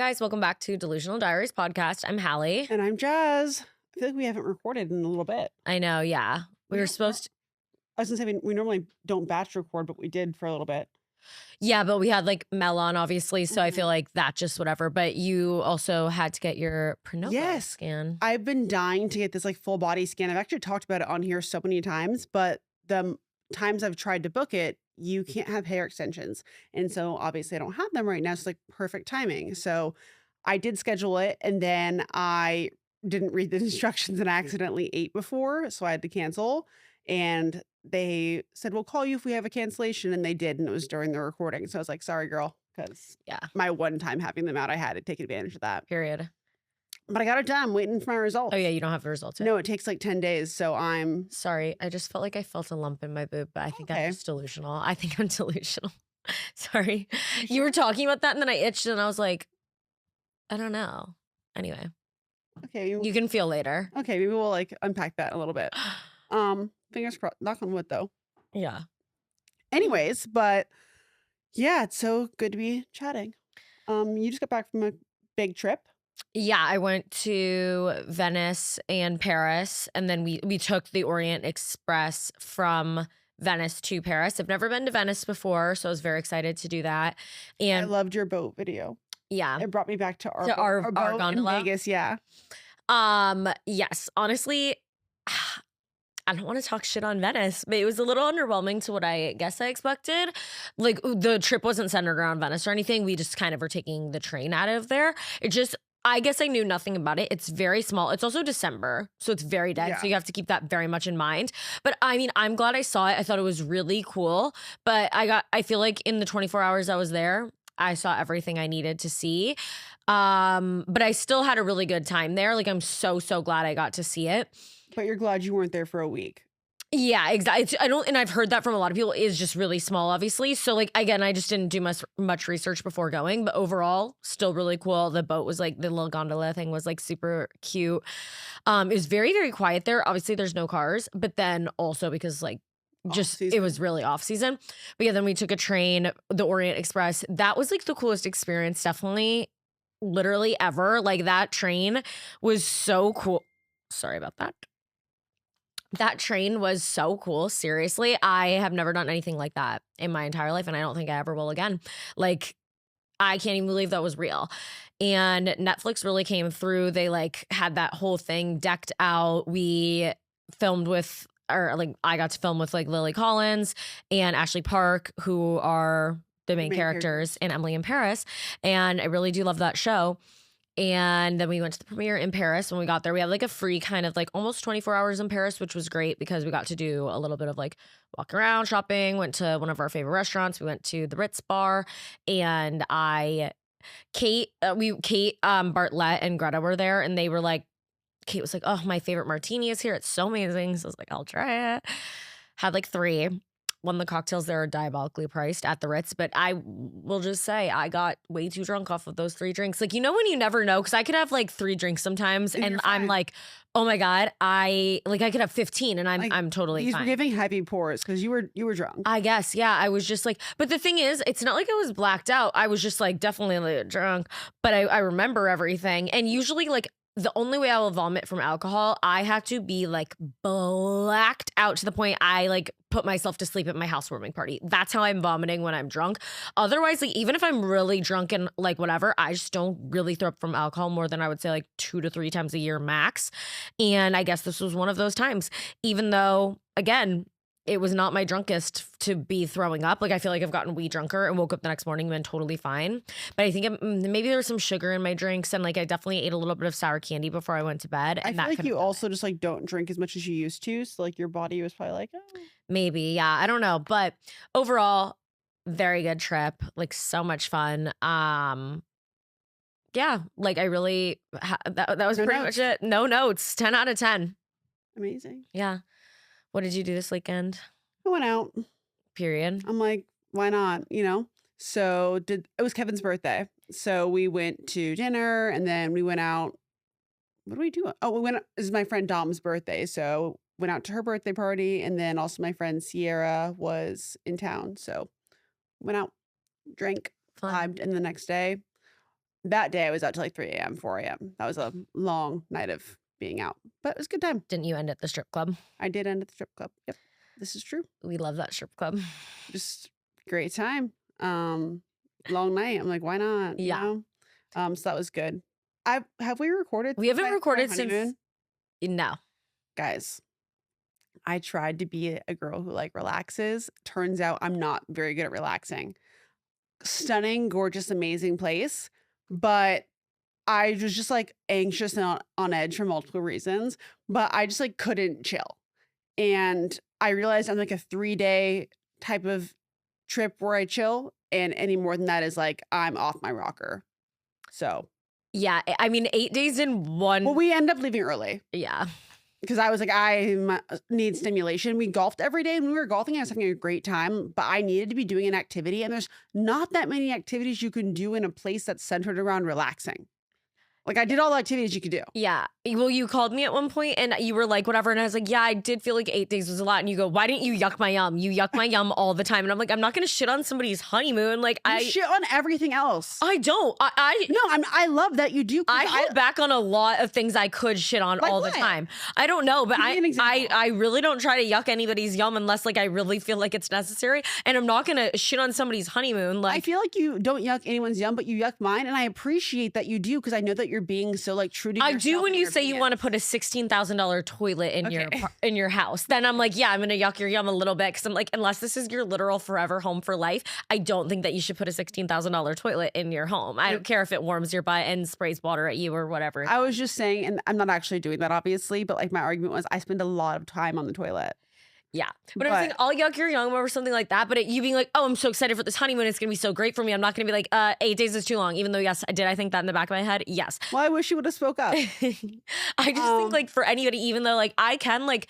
guys, welcome back to Delusional Diaries Podcast. I'm Halley. And I'm Jaz. I feel like we haven't recorded in a little bit. I know, yeah. We were supposed to. I was going to say, we normally don't batch record, but we did for a little bit. Yeah, but we had like Melon, obviously, so I feel like that just whatever. But you also had to get your Pronova scan. I've been dying to get this like full body scan. I've actually talked about it on here so many times, but the times I've tried to book it, you can't have hair extensions. And so obviously I don't have them right now. So it's like perfect timing. So I did schedule it, and then I didn't read the instructions and I accidentally ate before. So I had to cancel. And they said, we'll call you if we have a cancellation. And they did. And it was during the recording. So I was like, sorry, girl. Because my one time having them out, I had to take advantage of that. Period. But I got it done. I'm waiting for my results. Oh, yeah. You don't have the results yet? No, it takes like 10 days. So I'm sorry. I just felt like I felt a lump in my boob, but I think I'm just delusional. I think I'm delusional. Sorry. You were talking about that and then I itched and I was like, I don't know. Anyway. Okay. You can feel later. Okay. Maybe we'll like unpack that a little bit. Fingers crossed. Knock on wood, though. Yeah. Anyways, but yeah, it's so good to be chatting. You just got back from a big trip. Yeah, I went to Venice and Paris, and then we took the Orient Express from Venice to Paris. I've never been to Venice before, so I was very excited to do that. And I loved your boat video. Yeah. It brought me back to our boat gondola. in Vegas, yeah. Yes, honestly, I don't want to talk shit on Venice, but it was a little underwhelming to what I guess I expected. Like, the trip wasn't centered around Venice or anything. We just kind of were taking the train out of there. I guess I knew nothing about it. It's very small. It's also December, so it's very dead. Yeah. So you have to keep that very much in mind. But I mean, I'm glad I saw it. I thought it was really cool. But I feel like in the 24 hours I was there, I saw everything I needed to see. But I still had a really good time there. Like, I'm so glad I got to see it. But you're glad you weren't there for a week. Yeah, exactly. And I've heard that from a lot of people. It's just really small, obviously. So like, again, I just didn't do much research before going, but overall, still really cool. The boat was like, the little gondola thing was like super cute. It was very, very quiet there. Obviously there's no cars, but then also because like, it was really off season. But yeah, then we took a train, the Orient Express. That was like the coolest experience, definitely, literally ever. Like, that train was so cool. Sorry about that. That train was so cool. Seriously, I have never done anything like that in my entire life, and I don't think I ever will again. Like, I can't even believe that was real. And Netflix really came through. They like had that whole thing decked out. We filmed with, or like I got to film with like Lily Collins and Ashley Park, who are the main characters in Emily in Paris. And I really do love that show. And then we went to the premiere in Paris. When we got there, we had like a free kind of like almost 24 hours in Paris, which was great because we got to do a little bit of like walking around, shopping, went to one of our favorite restaurants. We went to the Ritz bar, and Kate, Bartlett and Greta were there, and they were like, Kate was like, oh, my favorite martini is here. It's so amazing. So I was like, I'll try it. Had like 3. One of the cocktails there are diabolically priced at the Ritz, but I will just say I got way too drunk off of those 3 drinks. Like, you know when you never know, because I could have like 3 drinks sometimes, and I'm like, oh my God, I could have 15 and I'm totally fine. These were giving heavy pours because you were drunk. I guess, yeah. I was just like, but the thing is, it's not like I was blacked out. I was just like definitely like drunk, but I remember everything. And usually like, the only way I will vomit from alcohol, I have to be like blacked out to the point I like put myself to sleep at my housewarming party. That's how I'm vomiting when I'm drunk. Otherwise, like even if I'm really drunk and like whatever, I just don't really throw up from alcohol more than I would say like 2 to 3 times a year max. And I guess this was one of those times, even though again, it was not my drunkest to be throwing up. Like, I feel like I've gotten way drunker and woke up the next morning and been totally fine. But I think maybe there was some sugar in my drinks, and like I definitely ate a little bit of sour candy before I went to bed. I feel like you also just like don't drink as much as you used to. So like your body was probably like, oh. Maybe, yeah. I don't know. But overall, very good trip. Like so much fun. Yeah, like I really, that was pretty much it. No notes, 10 out of 10. Amazing. Yeah. What did you do this weekend? I went out. Period. I'm like, why not? You know? So it was Kevin's birthday. So we went to dinner and then we went out. What do we do? Oh, this is my friend Dom's birthday. So went out to her birthday party. And then also my friend Sierra was in town. So went out, drank, vibed. And the next day, That day I was out till like 3 a.m., 4 a.m. That was a long night of being out, but it was a good time. Didn't you end at the strip club? I did end at the strip club. Yep. This is true. We love that strip club. Just great time. Long night. I'm like, why not? Yeah. You know? So that was good. Have we recorded? We haven't since my recorded honeymoon? since no. Guys, I tried to be a girl who like relaxes. Turns out I'm not very good at relaxing. Stunning, gorgeous, amazing place, but I was just like anxious and on edge for multiple reasons, but I just like couldn't chill. And I realized I'm like a 3-day type of trip where I chill, and any more than that is like I'm off my rocker. So, Yeah, I mean 8 days in one. well, we end up leaving early Yeah. because I was like, I need stimulation. We golfed every day, and we were golfing. I was having a great time, but I needed to be doing an activity, and there's not that many activities you can do in a place that's centered around relaxing. Like I did all the activities you could do. Yeah. Well, you called me at one point and you were like, whatever. And I was like, yeah, I did feel like 8 days was a lot. And you go, why didn't you yuck my yum? You yuck my yum all the time. And I'm like, I'm not going to shit on somebody's honeymoon. Like You shit on everything else. I don't. No, I love that you do. 'cause I hold back on a lot of things I could shit on Like all what? the time. I don't know, but Give me an example. I really don't try to yuck anybody's yum unless like I really feel like it's necessary. And I'm not gonna shit on somebody's honeymoon. I Like feel like you don't yuck anyone's yum, but you yuck mine, and I appreciate that you do because I know that you're being so like true to I yourself. do when and you your say you want to opinions. put a $16,000 toilet in Okay. in your house. Then I'm like, yeah, I'm gonna yuck your yum a little bit because I'm like, unless this is your literal forever home for life, I don't think that you should put a $16,000 toilet in your home. I don't care if it warms your butt and sprays water at you or whatever. I was just saying, and I'm not actually doing that, obviously, but like my argument was I spend a lot of time on the toilet. Yeah. But I'm saying I'll yuck your yum or something like that. But you being like, oh, I'm so excited for this honeymoon. It's going to be so great for me. I'm not going to be like, 8 days is too long. Even though, yes, I think that in the back of my head? Yes. Well, I wish you would have spoke up. I just think like for anybody, even though like I can like,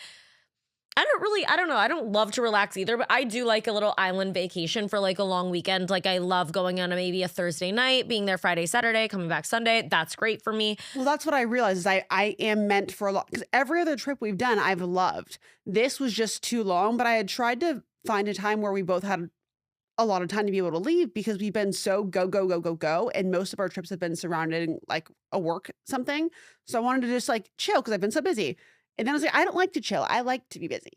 I don't know. I don't love to relax either, but I do like a little island vacation for like a long weekend. Like I love going on maybe a Thursday night, being there Friday, Saturday, coming back Sunday. That's great for me. Well, that's what I realized is I am meant for a lot because every other trip we've done, I've loved. This was just too long, but I had tried to find a time where we both had a lot of time to be able to leave because we've been so go, go, go, go, go. And most of our trips have been surrounded like a work something. So I wanted to just like chill because I've been so busy. And then I was like, I don't like to chill. I like to be busy.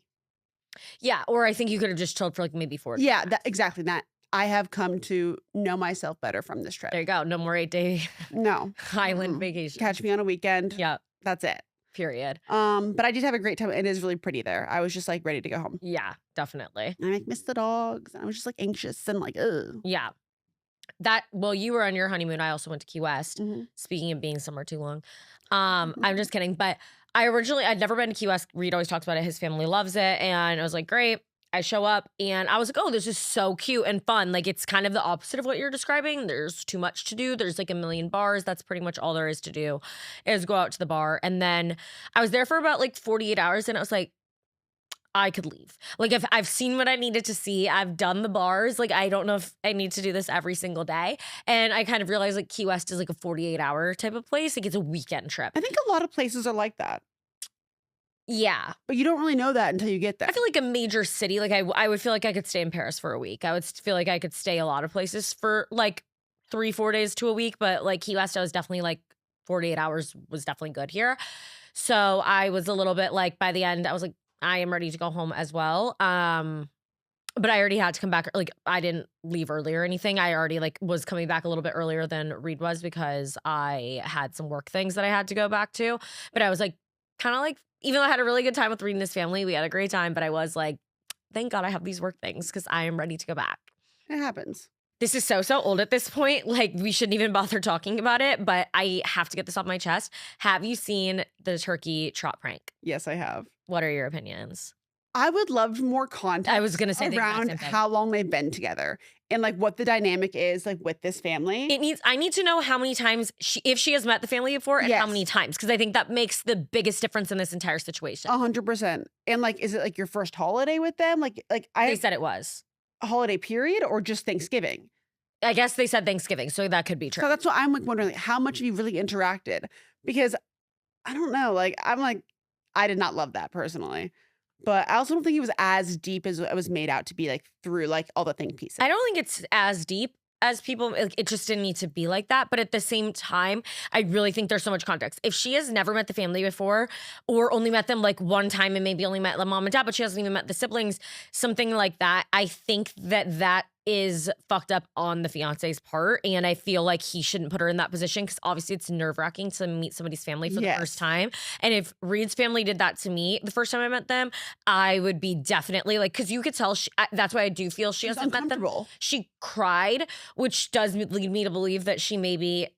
Yeah. Or I think you could have just chilled for like maybe 4 days. Yeah, exactly that. I have come to know myself better from this trip. There you go. No more 8-day No. island Mm-mm. vacation. Catch me on a weekend. Yeah. That's it. Period. But I did have a great time. It is really pretty there. I was just like ready to go home. Yeah, definitely. And I like missed the dogs. And I was just like anxious and like, ugh. Yeah. Well, you were on your honeymoon. I also went to Key West. Mhm. Speaking of being somewhere too long. I'm just kidding. But I'd never been to Key West. Reed always talks about it. His family loves it. And I was like, great. I show up and I was like, oh, this is so cute and fun. Like it's kind of the opposite of what you're describing. There's too much to do. There's like a million bars. That's pretty much all there is to do is go out to the bar. And then I was there for about like 48 hours and I was like, I could leave. Like if I've seen what I needed to see, I've done the bars. Like I don't know if I need to do this every single day. And I kind of realized like Key West is like a 48-hour type of place. Like it's a weekend trip. I think a lot of places are like that. Yeah. But you don't really know that until you get there. I feel like a major city, like I would feel like I could stay in Paris for a week. I would feel like I could stay a lot of places for like 3-4 days to a week. But like Key West, I was definitely like 48 hours was definitely good here. So I was a little bit like by the end, I was like, I am ready to go home as well. But I already had to come back. Like I didn't leave early or anything. I already like was coming back a little bit earlier than Reed was because I had some work things that I had to go back to. But I was like, kind of like, even though I had a really good time with Reed and his family, we had a great time. But I was like, thank God I have these work things because I am ready to go back. It happens. This is so old at this point. Like we shouldn't even bother talking about it, but I have to get this off my chest. Have you seen the turkey trot prank? Yes, I have. What are your opinions? I would love more context I was going to say the exact around same thing. how long they've been together and like what the dynamic is like with this family. I need to know how many times if she has met the family before and how Yes. many times, because I think that makes the biggest difference in this entire situation. 100%. And like, is it like your first holiday with them? Like They said it was. a holiday period or just Thanksgiving? I guess they said Thanksgiving, so that could be true. So that's what I'm like wondering, like, how much have you really interacted? Because I don't know, like I'm like, I did not love that personally. But I also don't think it was as deep as it was made out to be like through like all the think pieces. I don't think it's as deep. as people. It just didn't need to be like that. But at the same time, I really think there's so much context. If she has never met the family before or only met them like one time and maybe only met the mom and dad, but she hasn't even met the siblings, something like that, I think that is fucked up on the fiance's part. And I feel like he shouldn't put her in that position because obviously it's nerve-wracking to meet somebody's family for the first time. And if Reed's family did that to me the first time I met them, I would be definitely like, because you could tell that's why I do feel she hasn't met them. She cried, which does lead me to believe that she maybe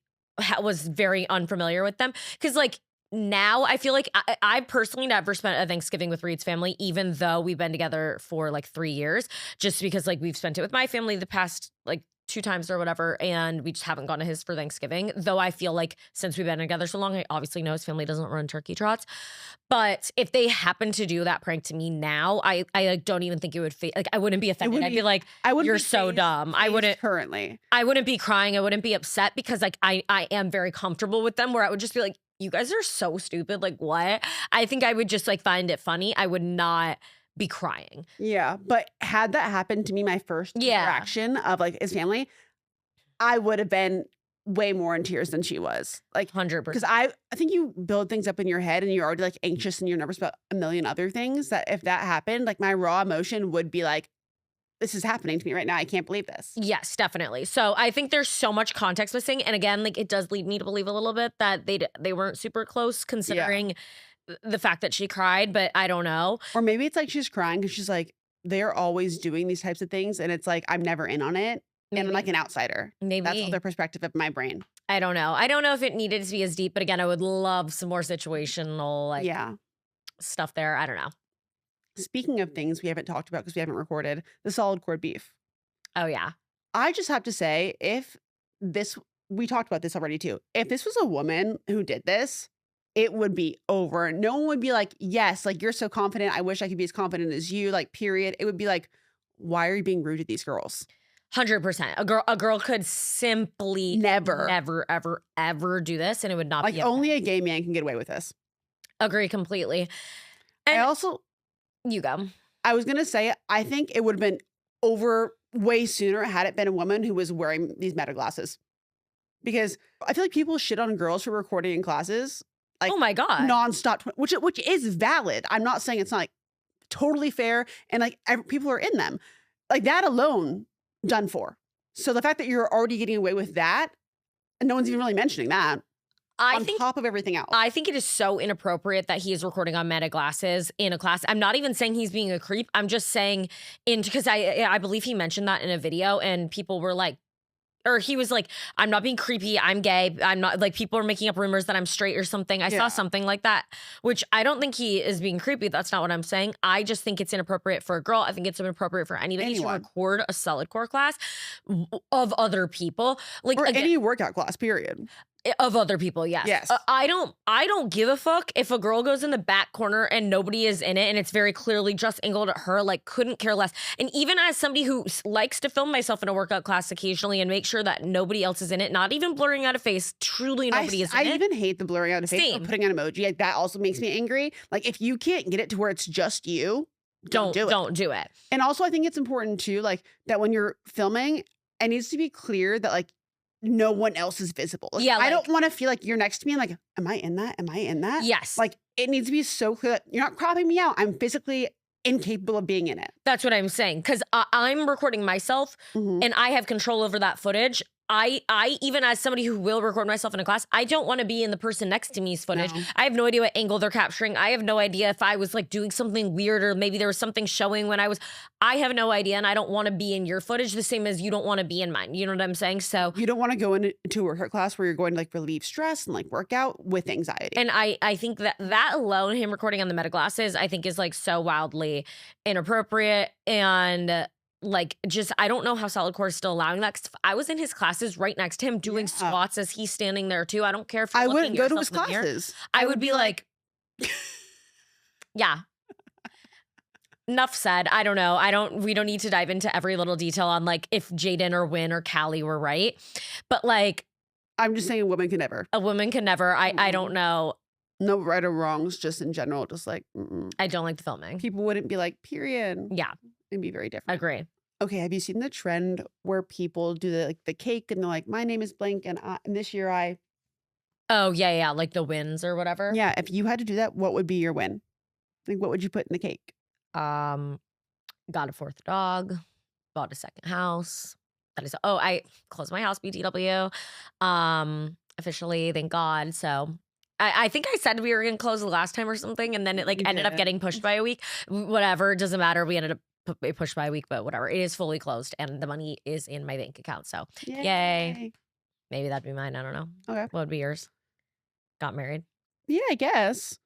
was very unfamiliar with them. Because like, now I feel like I personally never spent a Thanksgiving with Reed's family, even though we've been together for like 3 years, just because like we've spent it with my family the past like 2 times or whatever, and we just haven't gone to his for Thanksgiving. Though I feel like since we've been together so long, I obviously know his family doesn't run turkey trots. But if they happen to do that prank to me now, I like, don't even think it would like I wouldn't be offended. I'd be like, you're so dumb. I wouldn't be crying. I wouldn't be upset because like I am very comfortable with them, where I would just be like, you guys are so stupid. Like, what? I think I would just like find it funny. I would not be crying. Yeah. But had that happened to me, my first interaction of like his family, I would have been way more in tears than she was. Like 100%. Because I think you build things up in your head and you're already like anxious and you're nervous about a million other things, that if that happened, like my raw emotion would be like, this is happening to me right now. I can't believe this. Yes, definitely. So I think there's so much context missing. And again, like it does lead me to believe a little bit that they weren't super close considering the fact that she cried, but I don't know. Or maybe it's like she's crying because she's like, they're always doing these types of things. And it's like, I'm never in on it. Maybe. And I'm like an outsider. Maybe. That's all their perspective of my brain. I don't know. I don't know if it needed to be as deep, but again, I would love some more situational like stuff there. I don't know. Speaking of things we haven't talked about because we haven't recorded, the solid core beef. Oh, yeah. I just have to say, we talked about this already too. If this was a woman who did this, it would be over. No one would be like, yes, like you're so confident. I wish I could be as confident as you, like, period. It would be like, why are you being rude to these girls? 100%. A girl could simply never, ever do this, and it would not like be only a gay man can get away with this. Agree completely. And you go. I was gonna say, I think it would have been over way sooner had it been a woman who was wearing these meta glasses, because I feel like people shit on girls for recording in classes. Like, oh my God, nonstop, which is valid. I'm not saying it's not like totally fair, and like people are in them, like that alone. Done for. So the fact that you're already getting away with that, and no one's even really mentioning that, on top of everything else. I think it is so inappropriate that he is recording on meta glasses in a class. I'm not even saying he's being a creep. I'm just saying because I believe he mentioned that in a video, and people were like, or he was like, I'm not being creepy. I'm gay. I'm not, like, people are making up rumors that I'm straight or something. I saw something like that, which I don't think he is being creepy. That's not what I'm saying. I just think it's inappropriate for a girl. I think it's inappropriate for anybody to record a solid core class of other people. Like, or any workout class, period. Of other people, yes. Yes. I don't give a fuck if a girl goes in the back corner and nobody is in it and it's very clearly just angled at her, like, couldn't care less. And even as somebody who likes to film myself in a workout class occasionally and make sure that nobody else is in it, not even blurring out a face, truly nobody is in it. I even hate the blurring out a face or putting an emoji. Like, that also makes me angry. Like, if you can't get it to where it's just you, don't do it. And also, I think it's important too, like, that when you're filming, it needs to be clear that, like, no one else is visible. Like, I don't want to feel like you're next to me and like, am I in that? Am I in that? Yes. Like, it needs to be so clear that you're not cropping me out. I'm physically incapable of being in it. That's what I'm saying. Because I'm recording myself and I have control over that footage. I even as somebody who will record myself in a class, I don't want to be in the person next to me's footage. No. I have no idea what angle they're capturing. I have no idea if I was like doing something weird or maybe there was something showing when I have no idea, and I don't want to be in your footage the same as you don't want to be in mine. You know what I'm saying? So you don't want to go into a workout class where you're going to like relieve stress and like work out with anxiety. And I think that alone, him recording on the meta glasses, I think is like so wildly inappropriate. And like, just, I don't know how solid core is still allowing that. 'Cause I was in his classes right next to him doing squats as he's standing there too. I don't care if I wouldn't go to his classes. I would be like, yeah. Enough said. I don't know. We don't need to dive into every little detail on like if Jaden or Wynn or Callie were right. But like, I'm just saying a woman can never. A woman can never. I don't know. No right or wrongs, just in general, just like, I don't like the filming. People wouldn't be like, period. Yeah. It'd be very different. Agree. Okay, have you seen the trend where people do the cake and they're like, my name is blank and this year I Oh, yeah, yeah, like the wins or whatever. yeah, if you had to do that, what would be your win? Like what would you put in the cake? Um, got a fourth dog, bought a second house. That is I closed my house, BTW. Officially, thank God. So I think I said we were gonna close the last time or something, and then it like You ended up did. getting pushed by a week. Whatever, doesn't matter. We ended up pushed by a week, but whatever. It is fully closed and the money is in my bank account. So yay. Yay. Maybe that'd be mine. I don't know. Okay. What would be yours? Got married. Yeah, I guess.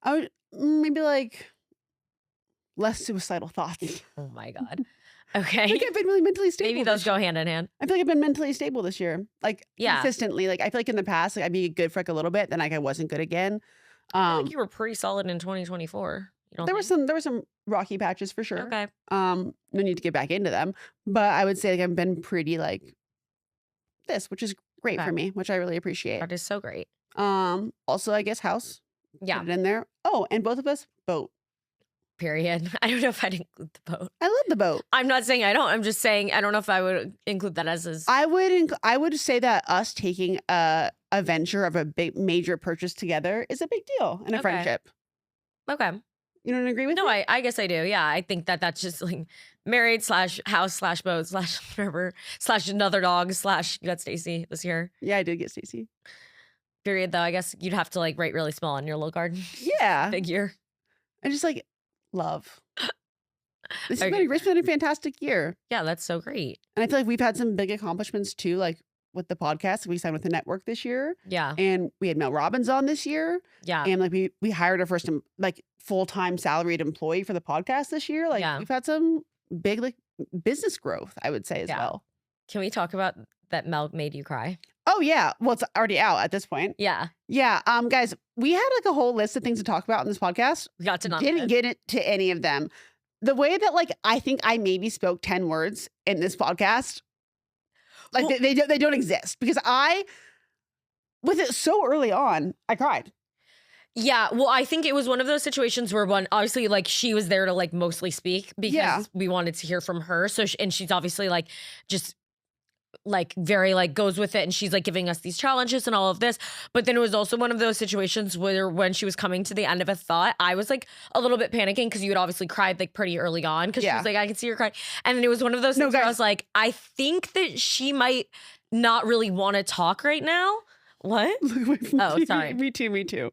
I would maybe like less suicidal thoughts. Oh my God. I Okay. think I've been really mentally stable. Maybe those go hand in hand. I feel like I've been mentally stable this year. Like Yeah. consistently. Like I feel like in the past, like I'd be good for like a little bit, then like I wasn't good again. I feel like you were pretty solid in 2024. You don't There think? were some rocky patches for sure. Okay. No need to get back into them. But I would say like I've been pretty like this, which is great Okay. for me, which I really appreciate. That is so great. Also I guess house. Yeah. Put it in there. Oh, and both of us boat. Period. I don't know if I'd include the boat. I love the boat. I'm not saying I don't. I'm just saying I don't know if I would include that as I would say that us taking a venture of a big major purchase together is a big deal in a Okay. friendship. Okay. You don't agree with No, me? I guess I do. Yeah, I think that that's just like married / house / boat / whatever / another dog / you got Stacy this year. Yeah, I did get Stacey. Period. Though I guess you'd have to like write really small on your little garden. Yeah. Big year. I just like love. This has Okay, been a fantastic year. Yeah, that's so great. And I feel like we've had some big accomplishments too, like with the podcast. We signed with the network this year. Yeah. And we had Mel Robbins on this year. Yeah. And like we hired our first like full-time salaried employee for the podcast this year. Like Yeah. we've had some big like business growth, I would say as Yeah. well. Can we talk about that Mel made you cry? Oh yeah. Well, it's already out at this point. Yeah. Yeah. Guys, we had like a whole list of things to talk about in this podcast. We got to none of Didn't it. get it to any of them. The way that like I think I maybe spoke 10 words in this podcast, like Well- they don't exist because I with it so early on, I cried. Yeah, well, I think it was one of those situations where obviously like she was there to like mostly speak because Yeah. we wanted to hear from her. So and she's obviously like just like very like goes with it and she's like giving us these challenges and all of this. But then it was also one of those situations where when she was coming to the end of a thought, I was like a little bit panicking because you had obviously cried like pretty early on because she Yeah. was like, I can see her crying. And then it was one of those No, things where I guys. was like, I think that she might not really want to talk right now. What? Oh, sorry. Me too.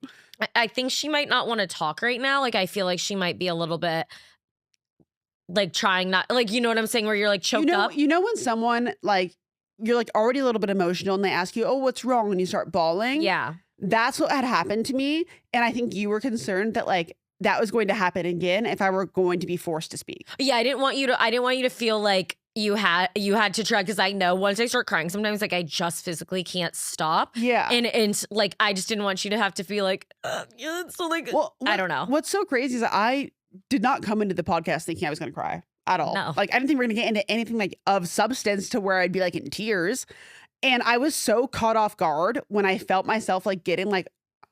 I think she might not want to talk right now. Like, I feel like she might be a little bit like trying not, like, you know what I'm saying? Where you're like choked up. You know when someone like you're like already a little bit emotional and they ask you, "Oh, what's wrong?" and you start bawling. Yeah. That's what had happened to me, and I think you were concerned that like that was going to happen again if I were going to be forced to speak. Yeah. I didn't want you to feel like you had to try. Cause I know once I start crying, sometimes like I just physically can't stop. Yeah. And like, I just didn't want you to have to feel like, yeah, so like, Well, I don't know. What's so crazy is that I did not come into the podcast thinking I was going to cry at all. No. Like I didn't think we are going to get into anything like of substance to where I'd be like in tears. And I was so caught off guard when I felt myself like getting like,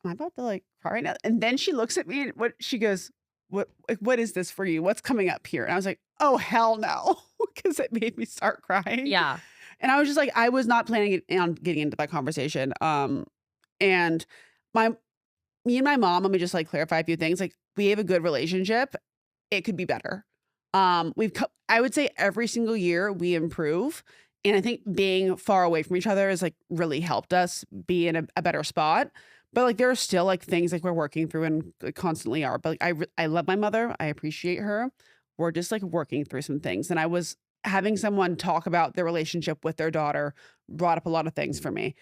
am I about to like cry right now? And then she looks at me and she goes, what is this for you? What's coming up here? And I was like, oh hell no. Because it made me start crying. Yeah. And I was just like, I was not planning on getting into that conversation. And me and my mom, let me just like clarify a few things. Like we have a good relationship. It could be better. I would say every single year we improve. And I think being far away from each other has like really helped us be in a better spot. But like there are still like things like we're working through and like, constantly are. But like I love my mother. I appreciate her. We're just like working through some things. And I was having someone talk about their relationship with their daughter brought up a lot of things for me.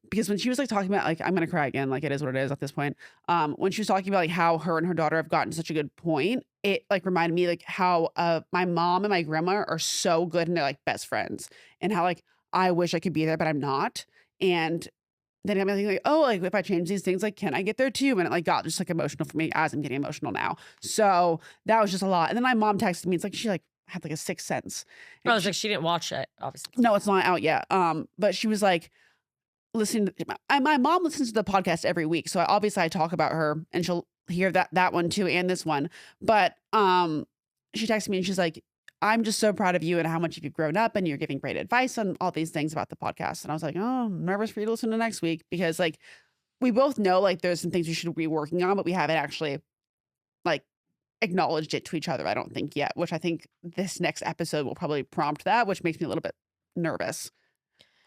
Because when she was like talking about like I'm gonna cry again, like it is what it is at this point. When she was talking about like how her and her daughter have gotten to such a good point, it like reminded me like how my mom and my grandma are so good and they're like best friends, and how like I wish I could be there but I'm not. And then I'm thinking like, oh, like if I change these things, like can I get there too? And it like got just like emotional for me as I'm getting emotional now. So that was just a lot. And then my mom texted me. It's like she like had like a sixth sense. I was like, she didn't watch it, obviously. No, it's not out yet. But she was like, listen, my mom listens to the podcast every week. So obviously I talk about her and she'll hear that one too and this one. But she texted me and she's like, I'm just so proud of you and how much you've grown up and you're giving great advice on all these things about the podcast. And I was like, oh, I'm nervous for you to listen to next week because like we both know like there's some things we should be working on, but we haven't actually like acknowledged it to each other, I don't think yet, which I think this next episode will probably prompt that, which makes me a little bit nervous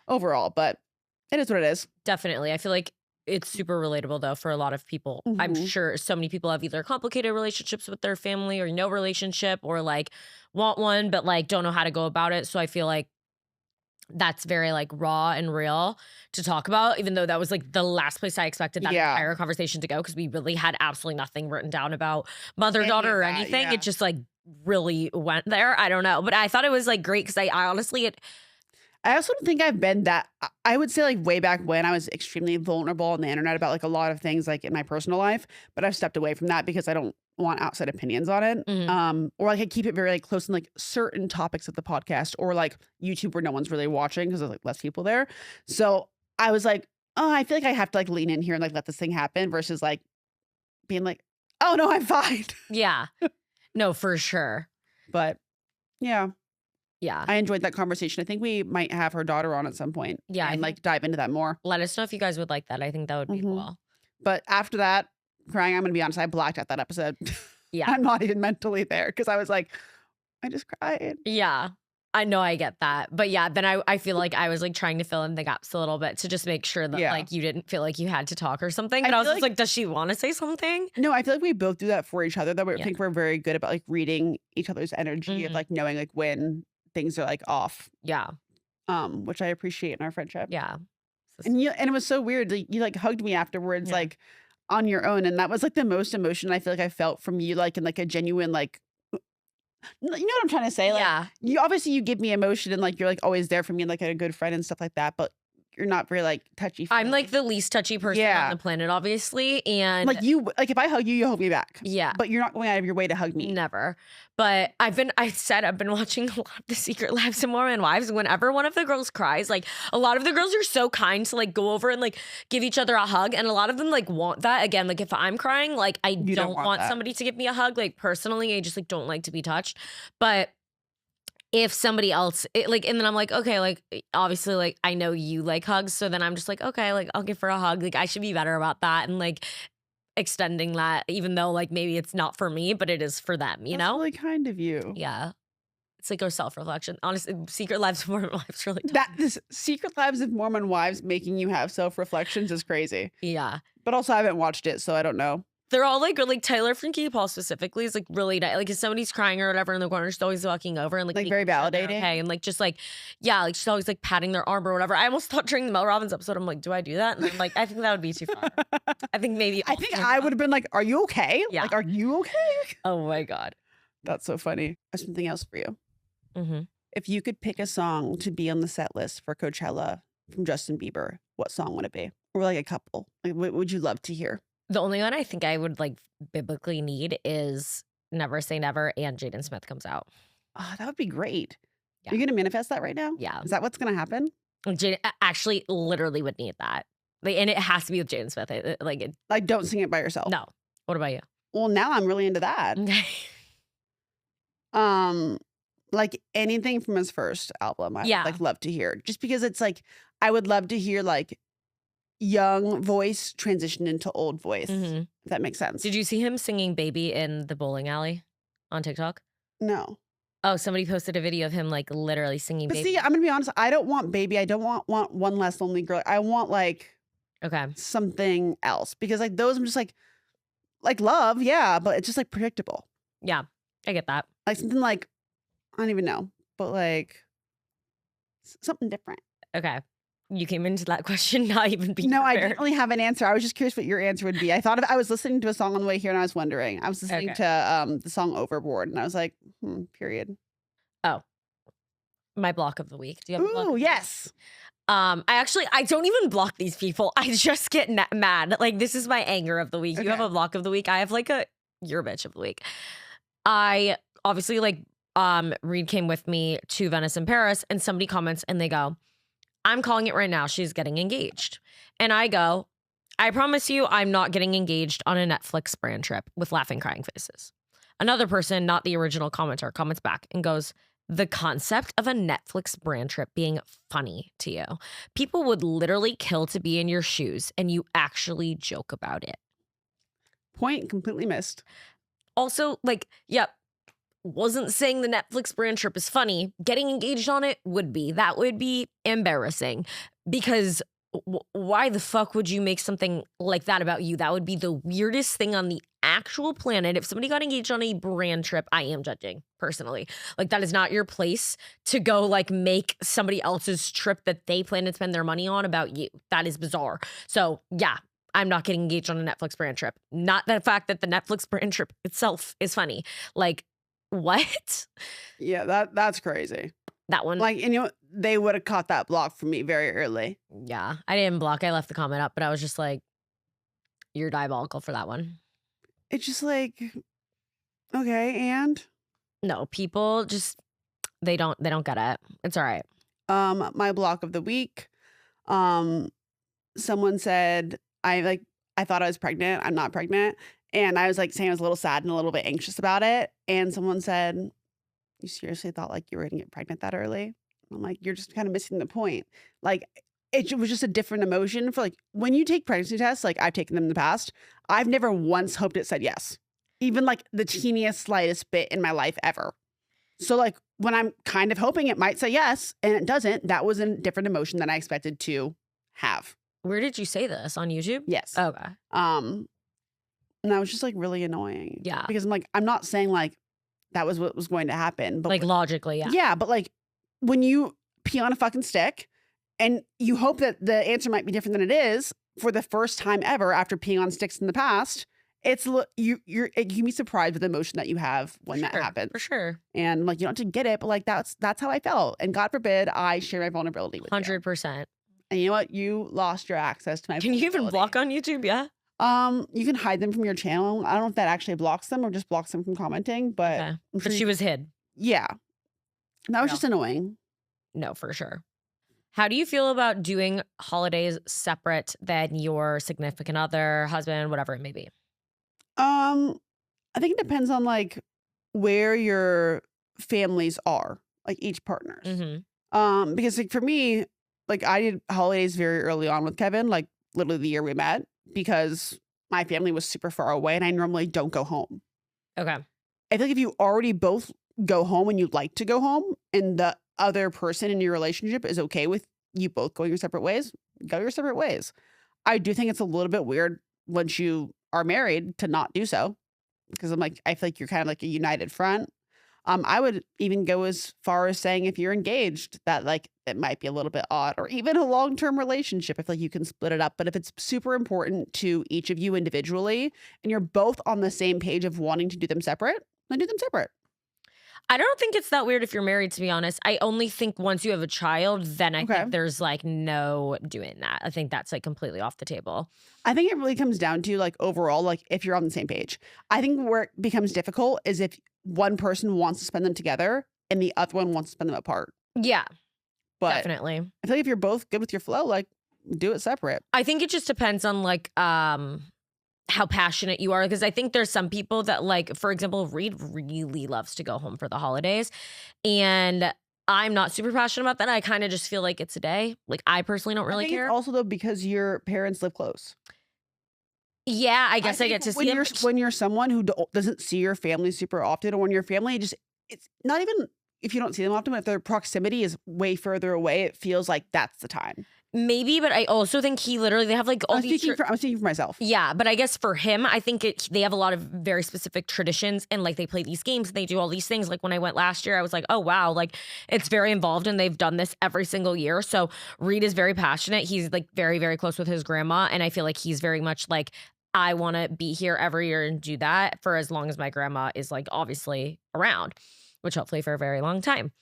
overall, but it is what it is. Definitely. I feel like it's super relatable though for a lot of people. I'm sure so many people have either complicated relationships with their family or no relationship or like want one, but like don't know how to go about it. So I feel like that's very like raw and real to talk about, even though that was like the last place I expected that entire conversation to go because we really had absolutely nothing written down about mother, daughter, or anything. It just like really went there. I don't know. But I thought it was like great because I honestly, I also don't think I've been that. I would say like way back when I was extremely vulnerable on the internet about like a lot of things like in my personal life, but I've stepped away from that because I don't want outside opinions on it. Or like I keep it very like close in like certain topics of the podcast or like YouTube where no one's really watching because there's like less people there. So I was like, oh, I feel like I have to like lean in here and like let this thing happen versus like being like, oh no, I'm fine. Yeah. No, for sure. But yeah. Yeah. I enjoyed that conversation. I think we might have her daughter on at some point. Yeah. And like dive into that more. Let us know if you guys would like that. I think that would be cool. But after that, crying, I'm going to be honest, I blacked out that episode. Yeah. I'm not even mentally there because I was like, I just cried. Yeah. I know I get that. But yeah, then I feel like I was like trying to fill in the gaps a little bit to just make sure that like you didn't feel like you had to talk or something. But I was just like, does she want to say something? No, I feel like we both do that for each other. Though I think we're very good about like reading each other's energy of like knowing like when things are like off. Yeah. Which I appreciate in our friendship. Yeah. And it was so weird. Like, you like hugged me afterwards, like on your own. And that was like the most emotion I feel like I felt from you, like in like a genuine, like, you know what I'm trying to say? Like, you obviously you give me emotion and like you're like always there for me and like a good friend and stuff like that. But you're not very like touchy. I'm like the least touchy person on the planet, obviously. And like if I hug you, you hug me back. Yeah. But you're not going out of your way to hug me. Never. But I've been watching a lot of the Secret Lives of Mormon Wives. Whenever one of the girls cries, like a lot of the girls are so kind to like go over and like give each other a hug. And a lot of them like want that. Again, like if I'm crying, like I don't want somebody to give me a hug. Like personally, I just like don't like to be touched. But if somebody else like, and then I'm like, okay, like obviously like I know you like hugs. So then I'm just like, okay, like I'll give her a hug. Like I should be better about that. And like extending that, even though like maybe it's not for me, but it is for them, you know? Really kind of you. Yeah. It's like a self-reflection. Honestly, Secret Lives of Mormon Wives really this Secret Lives of Mormon Wives making you have self-reflections is crazy. Yeah. But also I haven't watched it, so I don't know. They're all like Tyler Frankie Paul specifically is like really nice. Like if somebody's crying or whatever in the corner, she's always walking over and like very validating. Okay, and like just like like she's always like patting their arm or whatever. I almost thought during the Mel Robbins episode, I'm like, do I do that? And I'm like, I think that would be too far. I think maybe I think I would have been like, are you okay? Yeah. Like, are you okay? Oh my God. That's so funny. I have something else for you. Mm-hmm. If you could pick a song to be on the set list for Coachella from Justin Bieber, what song would it be? Or like a couple? Like, what would you love to hear? The only one I think I would like biblically need is Never Say Never and Jaden Smith comes out. Oh, that would be great. Yeah. You're going to manifest that right now? Yeah. Is that what's going to happen? Jaden actually literally would need that. Like, and it has to be with Jaden Smith. Like, don't sing it by yourself. No. What about you? Well, now I'm really into that. Like anything from his first album, I would like love to hear. Just because it's like, I would love to hear like young voice transition into old voice. If that makes sense. Did you see him singing Baby in the bowling alley on TikTok? No. Oh, somebody posted a video of him like literally singing But Baby. see, I'm gonna be honest, I don't want Baby. I don't want One Less Lonely Girl. I want like something else. Because like those I'm just like love, yeah, but it's just like predictable. Yeah, I get that. Like something like, I don't even know, but like something different. Okay. You came into that question not even being No, prepared. I didn't really have an answer. I was just curious what your answer would be. I was listening to a song on the way here and I was wondering. I was listening to the song Overboard and I was like, period. Oh. My block of the week. Do you have a block? Ooh, yes. I don't even block these people. I just get mad. Like this is my anger of the week. You have a block of the week. I have like your bitch of the week. I obviously Reed came with me to Venice and Paris and somebody comments and they go, I'm calling it right now. She's getting engaged. And I go, I promise you I'm not getting engaged on a Netflix brand trip with laughing, crying faces. Another person, not the original commenter, comments back and goes, the concept of a Netflix brand trip being funny to you. People would literally kill to be in your shoes and you actually joke about it. Point completely missed. Also, like, yeah, wasn't saying the Netflix brand trip is funny. Getting engaged on it would be. That would be embarrassing because why the fuck would you make something like that about you? That would be the weirdest thing on the actual planet. If somebody got engaged on a brand trip, I am judging personally. Like, that is not your place to go like make somebody else's trip that they plan to spend their money on about you. That is bizarre. So yeah, I'm not getting engaged on a Netflix brand trip. Not the fact that the Netflix brand trip itself is funny. Like, what? Yeah, that's crazy. That one. Like, and they would have caught that block from me very early. Yeah, I didn't block. I left the comment up, but I was just like, you're diabolical for that one. It's just like, okay, and no, people just they don't get it. It's all right. My block of the week. Someone said I thought I was pregnant. I'm not pregnant. And I was like saying I was a little sad and a little bit anxious about it. And someone said, you seriously thought like you were going to get pregnant that early? I'm like, you're just kind of missing the point. Like, it was just a different emotion for like when you take pregnancy tests, like I've taken them in the past, I've never once hoped it said yes. Even like the teeniest, slightest bit in my life ever. So like when I'm kind of hoping it might say yes and it doesn't, that was a different emotion than I expected to have. Where did you say this? On YouTube? Yes. Okay. And that was just like really annoying. Yeah. Because I'm like, I'm not saying like that was what was going to happen. But like logically, yeah. Yeah, but like when you pee on a fucking stick and you hope that the answer might be different than it is for the first time ever after peeing on sticks in the you can be surprised with the emotion that you have when that happens. For sure. And like you don't have to get it, but like that's how I felt. And God forbid I share my vulnerability with 100%. And you know what? You lost your access to my Can you even block on YouTube? Yeah. You can hide them from your channel. I don't know if that actually blocks them or just blocks them from commenting, but okay. But she was hid. Yeah. That was just annoying. No, for sure. How do you feel about doing holidays separate than your significant other, husband, whatever it may be? I think it depends on like where your families are, like each partner's. Mm-hmm. Because like for me, like I did holidays very early on with Kevin, like literally the year we met, because my family was super far away and I normally don't go home. Okay. I feel like if you already both go home and you'd like to go home and the other person in your relationship is okay with you both going your separate ways, go your separate ways. I do think it's a little bit weird once you are married to not do so. Because I'm like, I feel like you're kind of like a united front. I would even go as far as saying if you're engaged, that like it might be a little bit odd, or even a long-term relationship. I feel like you can split it up. But if it's super important to each of you individually and you're both on the same page of wanting to do them separate, then do them separate. I don't think it's that weird if you're married, to be honest. I only think once you have a child, then I think there's like no doing that. I think that's like completely off the table. I think it really comes down to like overall, like if you're on the same page. I think where it becomes difficult is if one person wants to spend them together and the other one wants to spend them apart. Yeah, but definitely. I feel like if you're both good with your flow, like do it separate. I think it just depends on like how passionate you are, because I think there's some people that like, for example, Reed really loves to go home for the holidays, and I'm not super passionate about that. I kind of just feel like it's a day. Like I personally don't really care. It's also though because your parents live close. Yeah, I guess I get to see them. When you're someone who doesn't see your family super often, or when your family just, it's not even if you don't see them often, but if their proximity is way further away, it feels like that's the time. Maybe, but I also think they have like all I'm speaking for myself. Yeah, but I guess for him, I think they have a lot of very specific traditions, and like they play these games and they do all these things. Like when I went last year, I was like, oh wow, like it's very involved and they've done this every single year. So Reed is very passionate. He's like very, very close with his grandma, and I feel like he's very much like, I want to be here every year and do that for as long as my grandma is like obviously around, which hopefully for a very long time.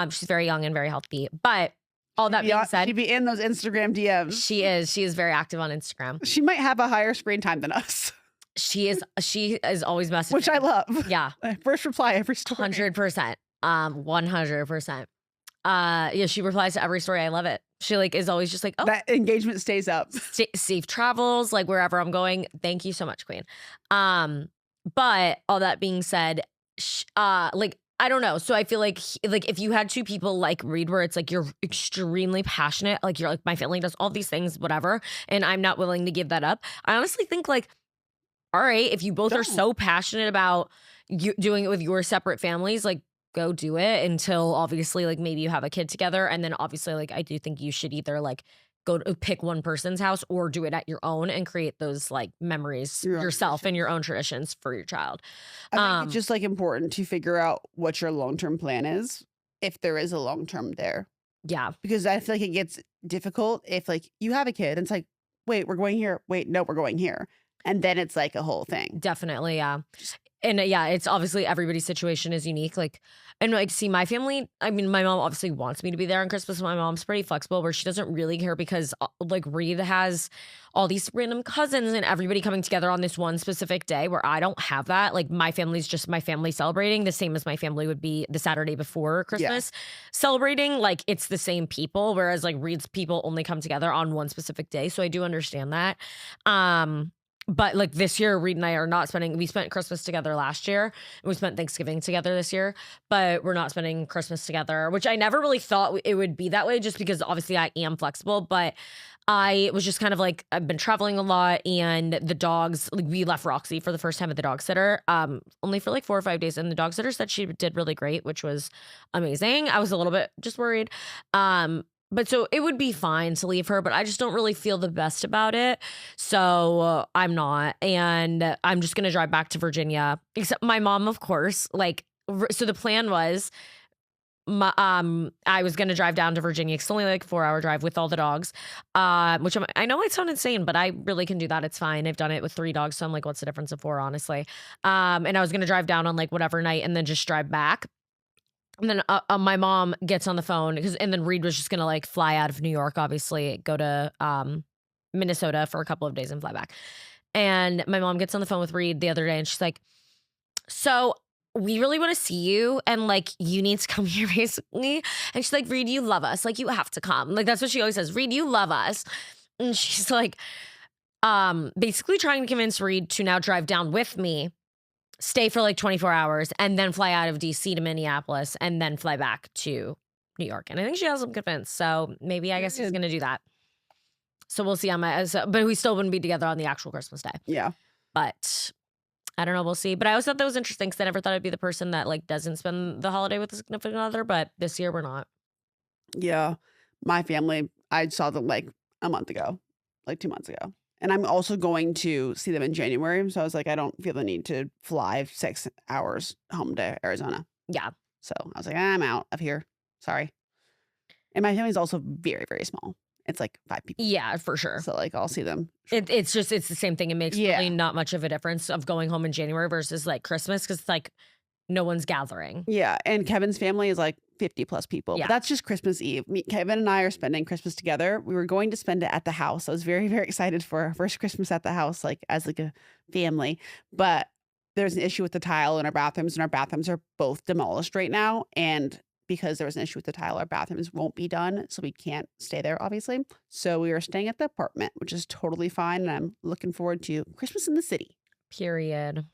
She's very young and very healthy, but all that being said, she'd be in those Instagram DMs. She is very active on Instagram. She might have a higher screen time than us. She is always messaging, which I love. Yeah, first reply every story. 100%, 100%. Yeah, she replies to every story. I love it. She like is always just like, oh, that engagement stays up. Safe travels, like wherever I'm going. Thank you so much, Queen. But all that being said, like, I don't know. So I feel like if you had two people like Reed, where it's like you're extremely passionate, like you're like, my family does all these things, whatever, and I'm not willing to give that up. I honestly think like, all right, if you both are so passionate about you doing it with your separate families, like go do it until obviously like maybe you have a kid together, and then obviously like I do think you should either like go to pick one person's house or do it at your own and create those like memories Your own yourself and traditions. your own traditions for your child. I think it's just like important to figure out what your long-term plan is, if there is a long-term there. Yeah, Because I feel like it gets difficult if like you have a kid and it's like, wait, we're going here. Wait, no, we're going here. And then it's like a whole thing. definitely. Yeah. And yeah, it's obviously everybody's situation is unique. Like, and like, see, my family, I mean, my mom obviously wants me to be there on Christmas. My mom's pretty flexible where she doesn't really care because like Reed has all these random cousins and everybody coming together on this one specific day where I don't have that. Like, my family's just my family celebrating the same as my family would be the Saturday before Christmas celebrating. Like, it's the same people, whereas like Reed's people only come together on one specific day. So I do understand that. But like this year, Reed and I are not spending, we spent Christmas together last year and we spent Thanksgiving together this year, but we're not spending Christmas together, which I never really thought it would be that way just because obviously I am flexible, but I was just kind of like, I've been traveling a lot and the dogs, like we left Roxy for the first time at the dog sitter, only for like 4 or 5 days. And the dog sitter said she did really great, which was amazing. I was a little bit just worried. But so it would be fine to leave her, but I just don't really feel the best about it. So I'm not. And I'm just going to drive back to Virginia, except my mom, of course, like, so the plan was I was going to drive down to Virginia. It's only like a 4-hour drive with all the dogs, which I know it sounds insane, but I really can do that. It's fine. I've done it with 3 dogs. So I'm like, what's the difference of 4, honestly? And I was going to drive down on like whatever night and then just drive back. And then my mom gets on the phone and then Reed was just going to like fly out of New York, obviously go to Minnesota for a couple of days and fly back. And my mom gets on the phone with Reed the other day and she's like, so we really want to see you and like you need to come here basically. And she's like, Reed, you love us. Like you have to come. Like that's what she always says. Reed, you love us. And she's like basically trying to convince Reed to now drive down with me, stay for like 24 hours and then fly out of DC to Minneapolis and then fly back to New York. And I think she has him convinced. So maybe I guess he's going to do that. So we'll see on but we still wouldn't be together on the actual Christmas day. Yeah. But I don't know. We'll see. But I always thought that was interesting because I never thought I'd be the person that like doesn't spend the holiday with a significant other. But this year we're not. Yeah. My family, I saw them like a month ago, like 2 months ago. And I'm also going to see them in January. So I was like, I don't feel the need to fly 6 hours home to Arizona. Yeah. So I was like, I'm out of here. Sorry. And my family's also very, very small. It's like 5 people. Yeah, for sure. So like I'll see them. It's the same thing. It makes really not much of a difference of going home in January versus like Christmas because it's like no one's gathering. Yeah. And Kevin's family is like 50 plus people. Yeah. But that's just Christmas Eve. Kevin and I are spending Christmas together. We were going to spend it at the house. I was very, very excited for our first Christmas at the house, like as like a family. But there's an issue with the tile in our bathrooms, and our bathrooms are both demolished right now. And because there was an issue with the tile, our bathrooms won't be done. So we can't stay there, obviously. So we are staying at the apartment, which is totally fine. And I'm looking forward to Christmas in the city. Period.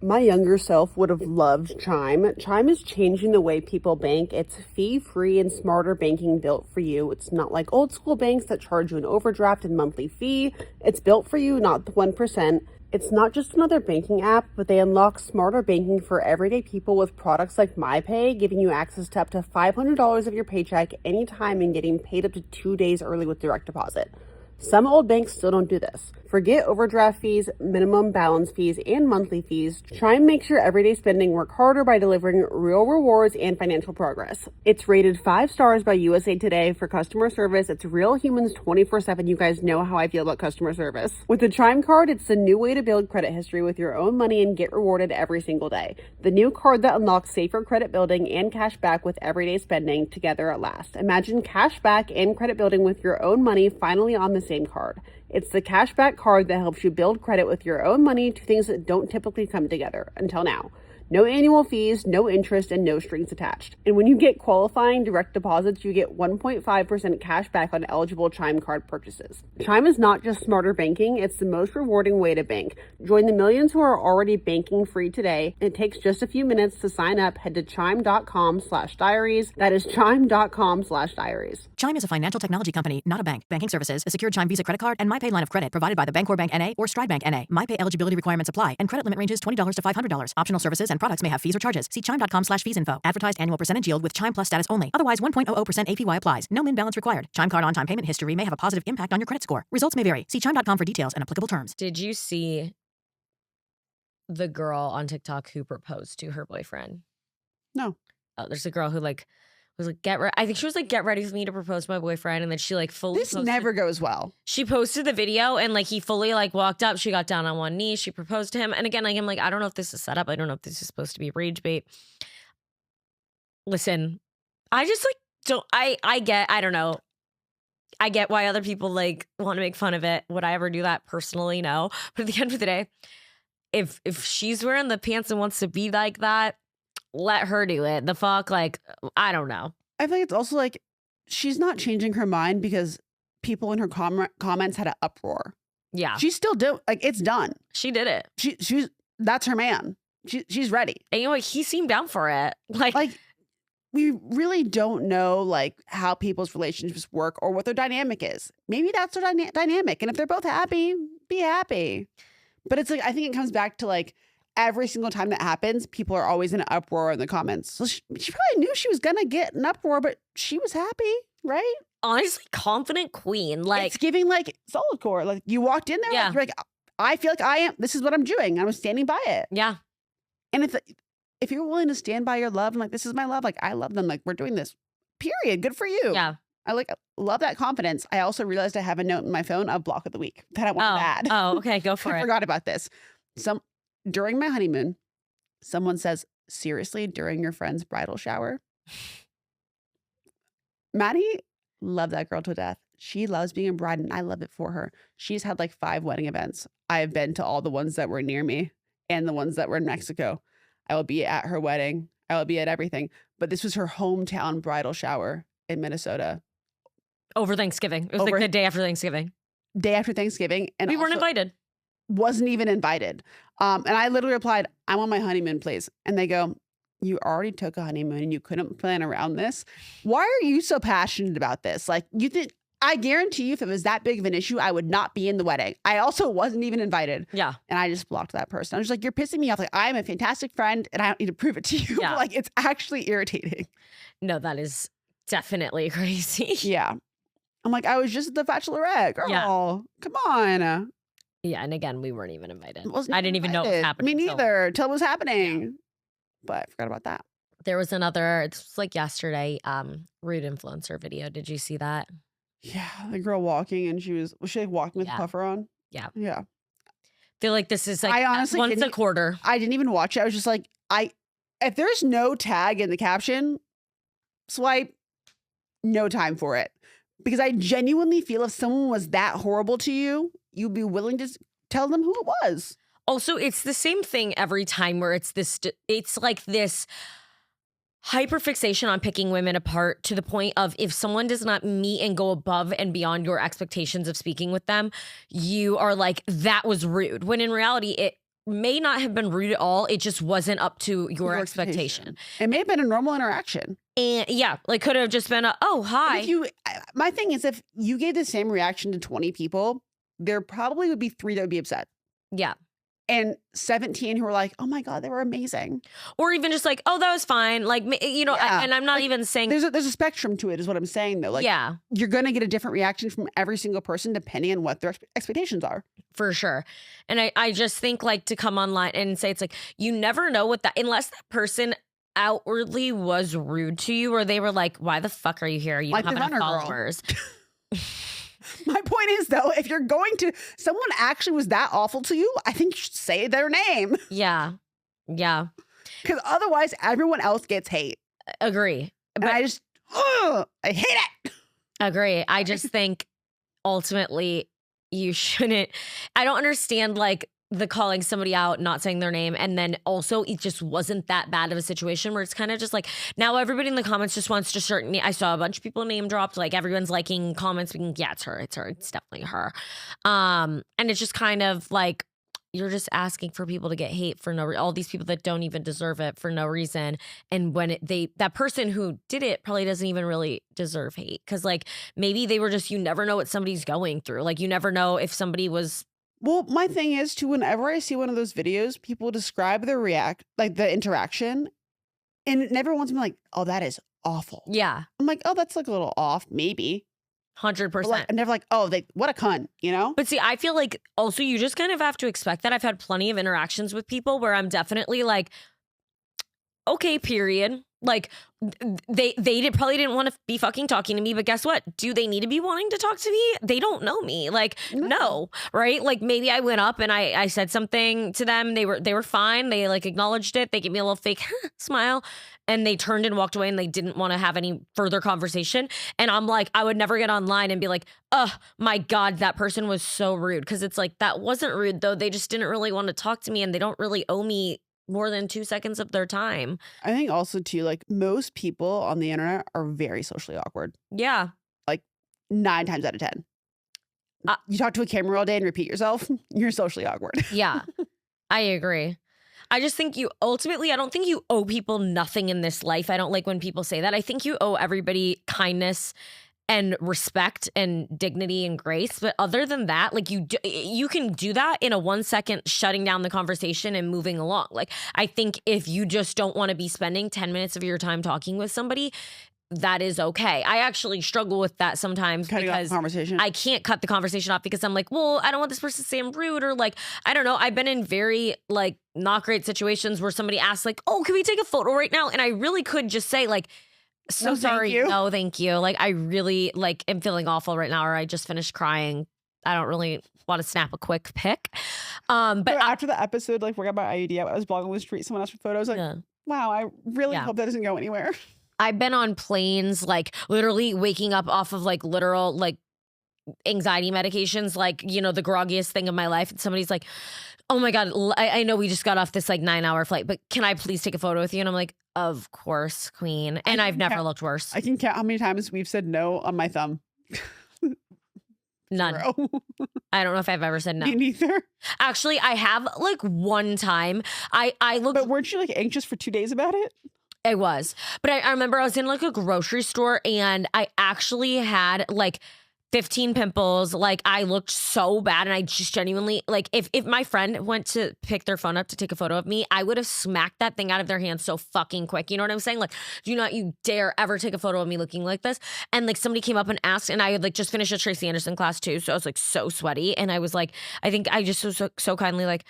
My younger self would have loved Chime. Chime is changing the way people bank. It's fee-free and smarter banking built for you. It's not like old school banks that charge you an overdraft and monthly fee. It's built for you, not the 1%. It's not just another banking app, but they unlock smarter banking for everyday people with products like MyPay, giving you access to up to $500 of your paycheck anytime and getting paid up to 2 days early with direct deposit. Some old banks still don't do this. Forget overdraft fees, minimum balance fees, and monthly fees. Chime makes your everyday spending work harder by delivering real rewards and financial progress. It's rated 5 stars by USA Today for customer service. It's real humans 24/7. You guys know how I feel about customer service. With the Chime card, it's the new way to build credit history with your own money and get rewarded every single day. The new card that unlocks safer credit building and cash back with everyday spending together at last. Imagine cash back and credit building with your own money finally on the same card. It's the cashback card that helps you build credit with your own money to things that don't typically come together until now. No annual fees, no interest, and no strings attached. And when you get qualifying direct deposits, you get 1.5% cash back on eligible Chime card purchases. Chime is not just smarter banking, it's the most rewarding way to bank. Join the millions who are already banking free today. It takes just a few minutes to sign up. Head to chime.com/diaries. That is chime.com/diaries. Chime is a financial technology company, not a bank. Banking services, a secured Chime Visa credit card, and MyPay line of credit provided by the Bancorp Bank N.A. or Stride Bank N.A. MyPay eligibility requirements apply, and credit limit ranges $20 to $500. Optional services and products may have fees or charges. See chime.com/fees info. Advertised annual percentage yield with Chime Plus status only. Otherwise, 1.00% APY applies. No min balance required. Chime card on-time payment history may have a positive impact on your credit score. Results may vary. See chime.com for details and applicable terms. Did you see the girl on TikTok who proposed to her boyfriend? No. Oh, there's a girl who was like, get ready. I think she was like, get ready for me to propose to my boyfriend. And then she like fully This never goes well. She posted the video and like he fully like walked up. She got down on one knee. She proposed to him. And again, like, I'm like, I don't know if this is set up. I don't know if this is supposed to be rage bait. Listen, I just like don't, I don't know. I get why other people like want to make fun of it. Would I ever do that personally? No. But at the end of the day, if she's wearing the pants and wants to be like that, let her do it. The fuck, like, I don't know. I think it's also like she's not changing her mind because people in her comments had an uproar. Yeah. She's still like it's done. She did it. She's that's her man. She's ready. And you know what? He seemed down for it. Like we really don't know like how people's relationships work or what their dynamic is. Maybe that's their dynamic. And if they're both happy, be happy. But it's like, I think it comes back to like every single time that happens, people are always in an uproar in the comments. So she probably knew she was going to get an uproar, but she was happy, right? Honestly, confident queen. Like it's giving like solid core. Like you walked in there, yeah. like, you're like, I feel like I am. This is what I'm doing. I was standing by it. Yeah. And if you're willing to stand by your love and like, this is my love, like I love them, like we're doing this, period. Good for you. Yeah. I love that confidence. I also realized I have a note in my phone of block of the week that I want to add. Oh, okay. Go for I it. forgot about this. During my honeymoon, someone says, seriously, during your friend's bridal shower? Maddie, love that girl to death. She loves being a bride and I love it for her. She's had like 5 wedding events. I've been to all the ones that were near me and the ones that were in Mexico. I will be at her wedding. I will be at everything. But this was her hometown bridal shower in Minnesota. Over Thanksgiving. It was like the day after Thanksgiving. Day after Thanksgiving. And we weren't invited. Wasn't even invited. And I literally replied, I'm on my honeymoon, please. And they go, you already took a honeymoon and you couldn't plan around this. Why are you so passionate about this? Like you think, I guarantee you if it was that big of an issue, I would not be in the wedding. I also wasn't even invited. Yeah. And I just blocked that person. I was like, you're pissing me off. Like I'm a fantastic friend and I don't need to prove it to you. Yeah. Like it's actually irritating. No, that is definitely crazy. Yeah. I'm like, I was just at the bachelorette. Girl, yeah. Come on. Yeah. And again, we weren't even invited. I didn't even know it was happening. Me neither. Till it was happening. Yeah. But I forgot about that. There was another, it's like yesterday, rude influencer video. Did you see that? Yeah. The girl walking and was she like walking with a puffer on? Yeah. Yeah. Feel like this is like I honestly once a quarter. I didn't even watch it. I was just like, if there's no tag in the caption, swipe, no time for it. Because I genuinely feel if someone was that horrible to you, you'd be willing to tell them who it was. Also, it's the same thing every time where it's like this hyperfixation on picking women apart to the point of if someone does not meet and go above and beyond your expectations of speaking with them, you are like, that was rude. When in reality, it may not have been rude at all. It just wasn't up to your expectation. It may have been a normal interaction. And yeah, like could have just been oh, hi. My thing is if you gave the same reaction to 20 people, there probably would be 3 that would be upset. Yeah. And 17 who were like, oh my God, they were amazing. Or even just like, oh, that was fine. Like, you know, and I'm not even saying. There's a spectrum to it is what I'm saying though. Like, yeah. You're going to get a different reaction from every single person depending on what their expectations are. For sure. And I just think like to come online and say it's like, you never know what that, unless that person outwardly was rude to you or they were like, why the fuck are you here? You don't have enough followers. My point is, though, if you're going to, someone actually was that awful to you, I think you should say their name. Yeah. Yeah. Because otherwise, everyone else gets hate. Agree. But I hate it. Agree. I just think ultimately you shouldn't. I don't understand like the calling somebody out, not saying their name, and then also it just wasn't that bad of a situation where it's kind of just like now everybody in the comments just wants to certain. I saw a bunch of people name dropped, like everyone's liking comments being, yeah, it's her, it's definitely her. And it's just kind of like you're just asking for people to get hate for all these people that don't even deserve it for no reason. And when that person who did it probably doesn't even really deserve hate because like maybe they were just, you never know what somebody's going through. Like you never know if somebody was. Well, my thing is too, whenever I see one of those videos, people describe their the interaction, and it never once been like, oh, that is awful. Yeah. I'm like, oh, that's like a little off, maybe. 100%. Like, I'm never like, oh, what a cunt, you know? But see, I feel like also you just kind of have to expect that. I've had plenty of interactions with people where I'm definitely like, okay, period. Like they probably didn't want to be fucking talking to me, but guess what? Do they need to be wanting to talk to me? They don't know me. Like, no, right? Like maybe I went up and I said something to them. They were fine. They like acknowledged it. They gave me a little fake smile and they turned and walked away and they didn't want to have any further conversation. And I'm like, I would never get online and be like, oh my God, that person was so rude. Cause it's like, that wasn't rude though. They just didn't really want to talk to me and they don't really owe me more than 2 seconds of their time. I think also too, like most people on the internet are very socially awkward. Yeah. Like 9 times out of 10. You talk to a camera all day and repeat yourself, you're socially awkward. Yeah, I agree. I just think I don't think you owe people nothing in this life. I don't like when people say that. I think you owe everybody kindness and respect and dignity and grace. But other than that, like you can do that in a 1 second shutting down the conversation and moving along. Like I think if you just don't want to be spending 10 minutes of your time talking with somebody, that is okay. I actually struggle with that sometimes because I can't cut the conversation off because I'm like, well, I don't want this person to say I'm rude or like, I don't know. I've been in very like not great situations where somebody asks like, oh, can we take a photo right now? And I really could just say like, so no, sorry. thank you. No, thank you. Like, I really like am feeling awful right now, or I just finished crying. I don't really want to snap a quick pic. But after the episode, like, forgot about IUD, I was blogging the street. Someone asked for photos. Like, wow, I really hope that doesn't go anywhere. I've been on planes, like, literally waking up off of like literal like anxiety medications, like, you know, the groggiest thing of my life. And somebody's like, oh my God, I know we just got off this like 9-hour flight, but can I please take a photo with you? And I'm like, of course, queen. And I've never looked worse. I can count how many times we've said no on my thumb. None. I don't know if I've ever said no. Me neither. Actually, I have like one time. I looked. But weren't you like anxious for 2 days about it? I was. But I remember I was in like a grocery store and I actually had like 15 pimples. Like I looked so bad and I just genuinely like if my friend went to pick their phone up to take a photo of me, I would have smacked that thing out of their hands so fucking quick. You know what I'm saying? Like, do not you dare ever take a photo of me looking like this. And like somebody came up and asked, and I had like just finished a Tracy Anderson class too. So I was like so sweaty. And I was like, I think I just was so kindly like,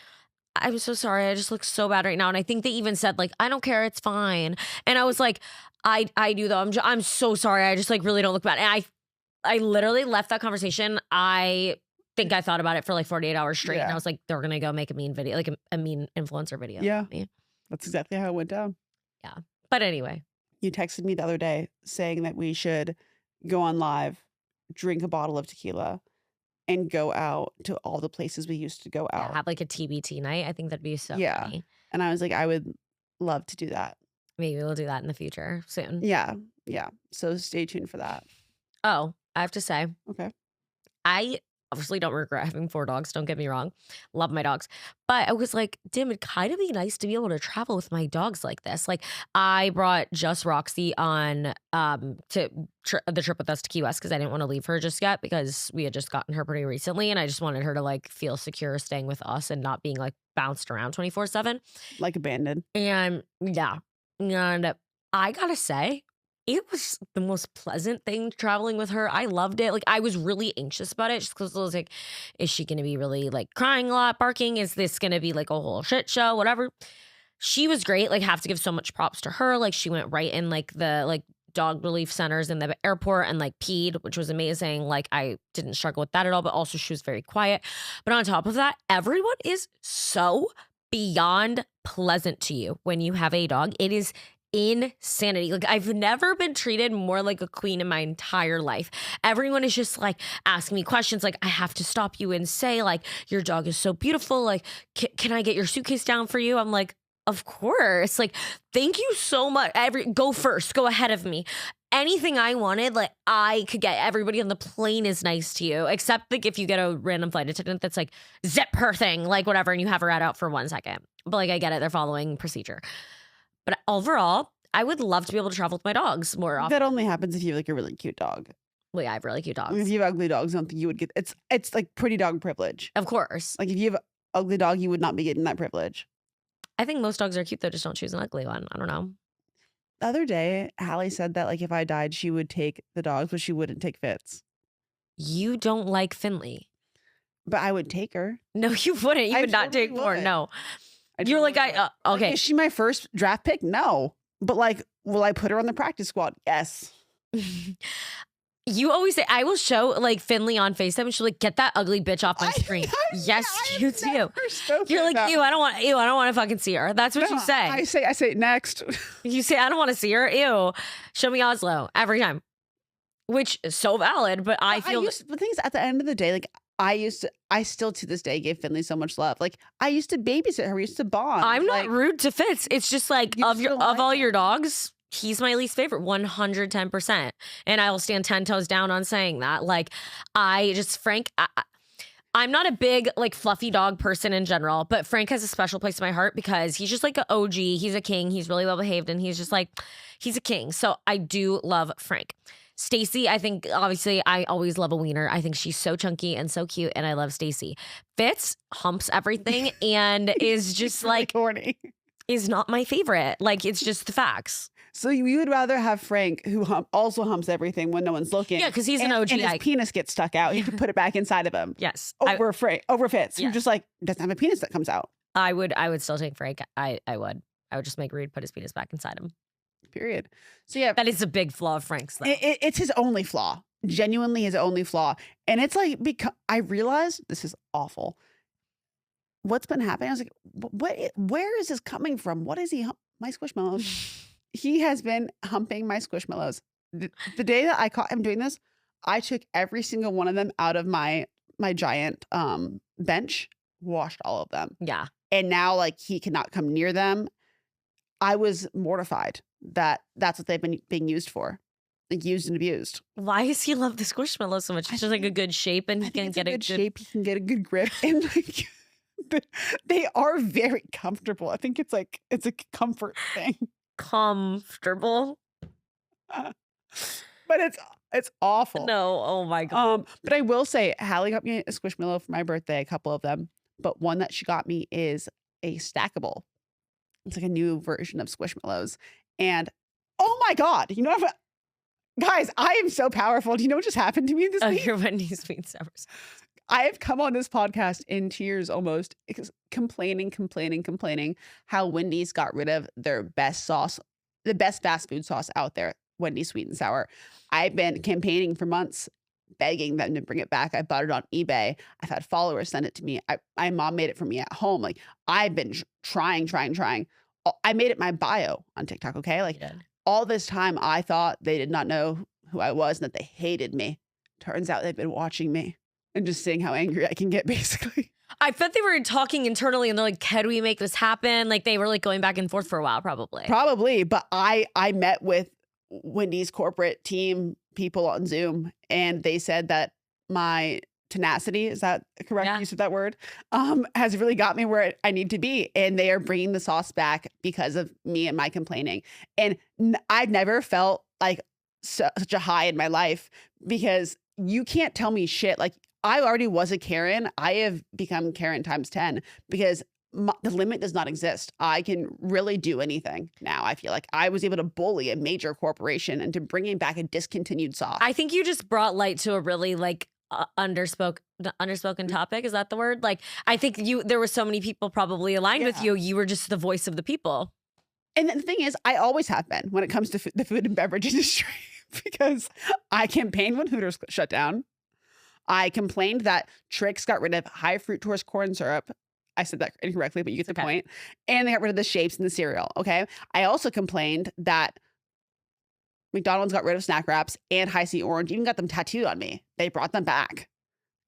I'm so sorry. I just look so bad right now. And I think they even said like, I don't care. It's fine. And I was like, I do though. I'm so sorry. I just like really don't look bad. And I literally left that conversation. I think I thought about it for like 48 hours straight. And I was like, they're going to go make a mean video, like a mean influencer video. Yeah. Of me. That's exactly how it went down. Yeah. But anyway. You texted me the other day saying that we should go on live, drink a bottle of tequila, and go out to all the places we used to go out. Yeah, have like a TBT night. I think that'd be so funny. And I was like, I would love to do that. Maybe we'll do that in the future soon. Yeah. Yeah. So stay tuned for that. Oh, I have to say. Okay. I obviously don't regret having 4 dogs. Don't get me wrong. Love my dogs. But I was like, damn, it'd kind of be nice to be able to travel with my dogs like this. Like I brought just Roxy on to the trip with us to Key West because I didn't want to leave her just yet because we had just gotten her pretty recently. And I just wanted her to like feel secure staying with us and not being like bounced around 24/7. Like abandoned. And yeah. And I gotta say, it was the most pleasant thing traveling with her. I loved it. Like I was really anxious about it just because I was like, is she going to be really like crying a lot, barking? Is this going to be like a whole shit show? Whatever. She was great. Like have to give so much props to her. Like she went right in like the like dog relief centers in the airport and like peed, which was amazing. Like I didn't struggle with that at all, but also she was very quiet. But on top of that, everyone is so beyond pleasant to you when you have a dog. It is insanity. Like, I've never been treated more like a queen in my entire life. Everyone is just like asking me questions. Like, I have to stop you and say, like, your dog is so beautiful. Like, can I get your suitcase down for you? I'm like, of course. Like, thank you so much. Go first. Go ahead of me. Anything I wanted, like, I could get. Everybody on the plane is nice to you, except like if you get a random flight attendant that's like, zip her thing, like whatever, and you have her rat out for 1 second. But like, I get it. They're following procedure. But overall, I would love to be able to travel with my dogs more often. That only happens if you have like a really cute dog. Well, yeah, I have really cute dogs. If you have ugly dogs, I don't think you would get. It's like pretty dog privilege. Of course. Like if you have an ugly dog, you would not be getting that privilege. I think most dogs are cute, though. Just don't choose an ugly one. I don't know. The other day, Hallie said that like if I died, she would take the dogs, but she wouldn't take Fitz. You don't like Finley. But I would take her. No, you wouldn't. You I would not totally take more. would. No. I You're like, totally would. okay. Like, is she my first draft pick? No. But like, will I put her on the practice squad? Yes. You always say, I will show like Finley on FaceTime and she'll like, get that ugly bitch off my screen. Yes, you do. You're like, ew, I don't want to fucking see her. That's what you say. I say next. You say, I don't want to see her. Ew. Show me Oslo every time. Which is so valid, but I feel the thing is, at the end of the day, like I still to this day give Finley so much love. Like I used to babysit her. We used to bond. I'm like, not rude to Fitz. It's just like You of still like all him. your dogs, he's my least favorite, 110%. And I will stand 10 toes down on saying that. Like Frank, I'm not a big like fluffy dog person in general, but Frank has a special place in my heart because he's just like an OG. He's a king. He's really well behaved and he's just like, he's a king. So I do love Frank. Stacy, I think obviously I always love a wiener. I think she's so chunky and so cute and I love Stacy. Fitz humps everything and is just really like horny. Is not my favorite. Like, it's just the facts. So you would rather have Frank, who also humps everything when no one's looking. Yeah, because he's an OG. And his penis gets stuck out. You can put it back inside of him. Yes. Over Fitz, Yeah. who just like doesn't have a penis that comes out. I would still take Frank. I would just make Reed put his penis back inside him. Period. So yeah, That is a big flaw of Frank's, though. it's his only flaw. Genuinely his only flaw. And it's like, because I realized this is awful. What's been happening? I was like, where is this coming from? What is he? My Squishmallows. He has been humping my Squishmallows. The day that I caught him doing this, I took every single one of them out of my giant bench, washed all of them. Yeah. And now like he cannot come near them. I was mortified that that's what they've been being used for. Like used and abused. Why does he love the Squishmallow so much? It's just like a good shape and he can get a good shape. He can get a good grip. And like they are very comfortable. I think it's a comfort thing. comfortable. But it's awful. No, oh my God. But I will say, Hallie got me a Squishmallow for my birthday, a couple of them. But one that she got me is a stackable. It's like a new version of Squishmallows. And oh my God, you know, guys, I am so powerful. Do you know what just happened to me this week? Your Wendy's sweet sours. I have come on this podcast in tears almost, complaining how Wendy's got rid of their best sauce, the best fast food sauce out there, Wendy's Sweet and Sour. I've been campaigning for months, begging them to bring it back. I bought it on eBay. I've had followers send it to me. My mom made it for me at home. Like I've been trying. I made it my bio on TikTok, okay? Like all this time I thought they did not know who I was and that they hated me. Turns out they've been watching me and just seeing how angry I can get, basically. I bet they were talking internally and they're like, can we make this happen? Like they were like going back and forth for a while, probably. Probably, but I met with Wendy's corporate team people on Zoom and they said that my tenacity, is that correct use of that word, has really got me where I need to be. And they are bringing the sauce back because of me and my complaining. And I've never felt like such a high in my life because you can't tell me shit. Like I already was a Karen. I have become Karen times 10 because the limit does not exist. I can really do anything now. I feel like I was able to bully a major corporation into bringing back a discontinued sauce. I think you just brought light to a really like underspoken topic. Is that the word? Like, I think there were so many people probably aligned with you. You were just the voice of the people. And the thing is, I always have been when it comes to the food and beverage industry because I campaigned when Hooters shut down. I complained that Trix got rid of high fructose corn syrup. I said that incorrectly, but you get the Okay. point. And they got rid of the shapes in the cereal. Okay. I also complained that McDonald's got rid of snack wraps and High C Orange, even got them tattooed on me. They brought them back.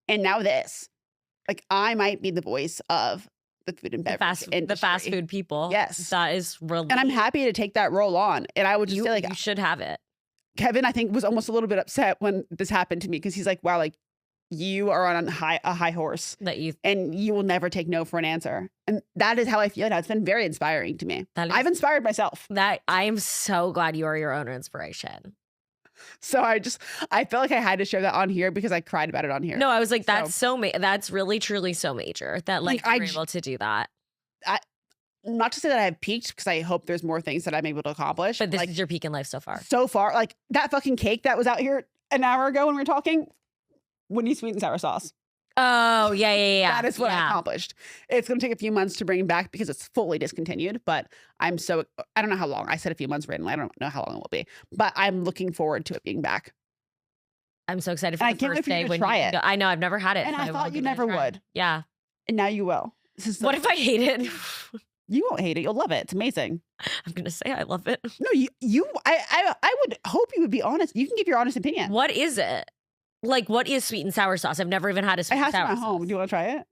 And now this. Like, I might be the voice of the food and beverage industry. The fast food people. Yes. That is really. And I'm happy to take that role on. And I would just say, like, you should have it. Kevin, I think, was almost a little bit upset when this happened to me because he's like, wow, like, you are on a high horse and you will never take no for an answer. And that is how I feel now. It's been very inspiring to me. I've inspired myself. I am so glad you are your own inspiration. So I felt like I had to share that on here because I cried about it on here. No, I was like, that's that's really, truly so major that like you're able to do that. Not to say that I've peaked because I hope there's more things that I'm able to accomplish. But this is your peak in life so far. So far, like that fucking cake that was out here an hour ago when we were talking, Wendy sweet and sour sauce. Oh, yeah. That is what I accomplished. It's going to take a few months to bring back because it's fully discontinued, but I don't know how long. I said a few months randomly. I don't know how long it will be, but I'm looking forward to it being back. I'm so excited for the first day when try it. I know I've never had it. And I thought you never would. Yeah. And now you will. What if I hate it? You won't hate it. You'll love it. It's amazing. I'm going to say I love it. No, I would hope you would be honest. You can give your honest opinion. What is it? Like, what is sweet and sour sauce? I've never even had a sweet and sour sauce. I have it at home. Do you want to try it?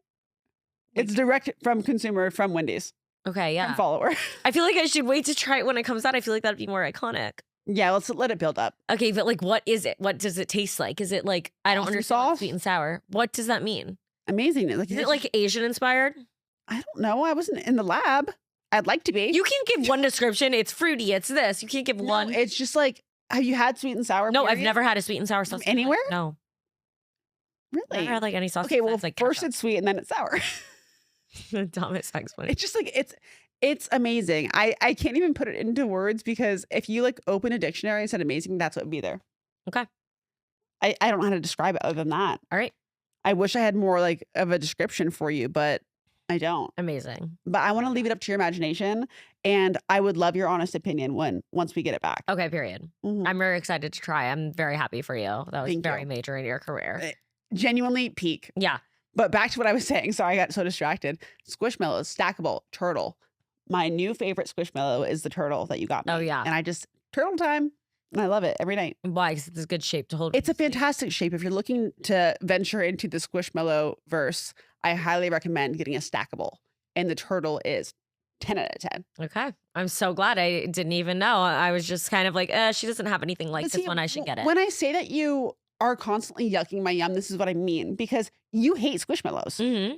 It's direct from consumer from Wendy's. Okay, yeah. From follower. I feel like I should wait to try it when it comes out. I feel like that'd be more iconic. Yeah, let's let it build up. Okay, but like, what is it? What does it taste like? Is it like, I don't understand sweet and sour. What does that mean? Amazing. Is it like Asian inspired? I don't know. I wasn't in the lab. I'd like to be. You can't give one description. It's fruity. It's this. You can't give one. It's just like, have you had sweet and sour? No, I've never had a sweet and sour sauce. Anywhere? No. Really? Never had like any sauce. Okay, well, like first it's sweet and then it's sour. The dumbest explanation. It's just like, it's amazing. I can't even put it into words because if you like open a dictionary and said amazing, that's what would be there. Okay. I don't know how to describe it other than that. All right. I wish I had more like of a description for you, but I don't. Amazing. But I want to leave it up to your imagination, and I would love your honest opinion once we get it back. Okay, period. Mhm. I'm very excited to try. I'm very happy for you. That was very major in your career. Genuinely peak. Yeah. But back to what I was saying. Sorry, I got so distracted. Squishmallows, stackable, turtle. My new favorite Squishmallow is the turtle that you got me. Oh, yeah. And turtle time. And I love it every night. Why? Because it's a good shape to hold. It's a fantastic shape. If you're looking to venture into the Squishmallow verse, I highly recommend getting a stackable. And the turtle is 10 out of 10. Okay. I'm so glad. I didn't even know. I was just kind of like, she doesn't have anything like this one. I should get it. When I say that you are constantly yucking my yum, this is what I mean. Because you hate Squishmallows. Mm-hmm.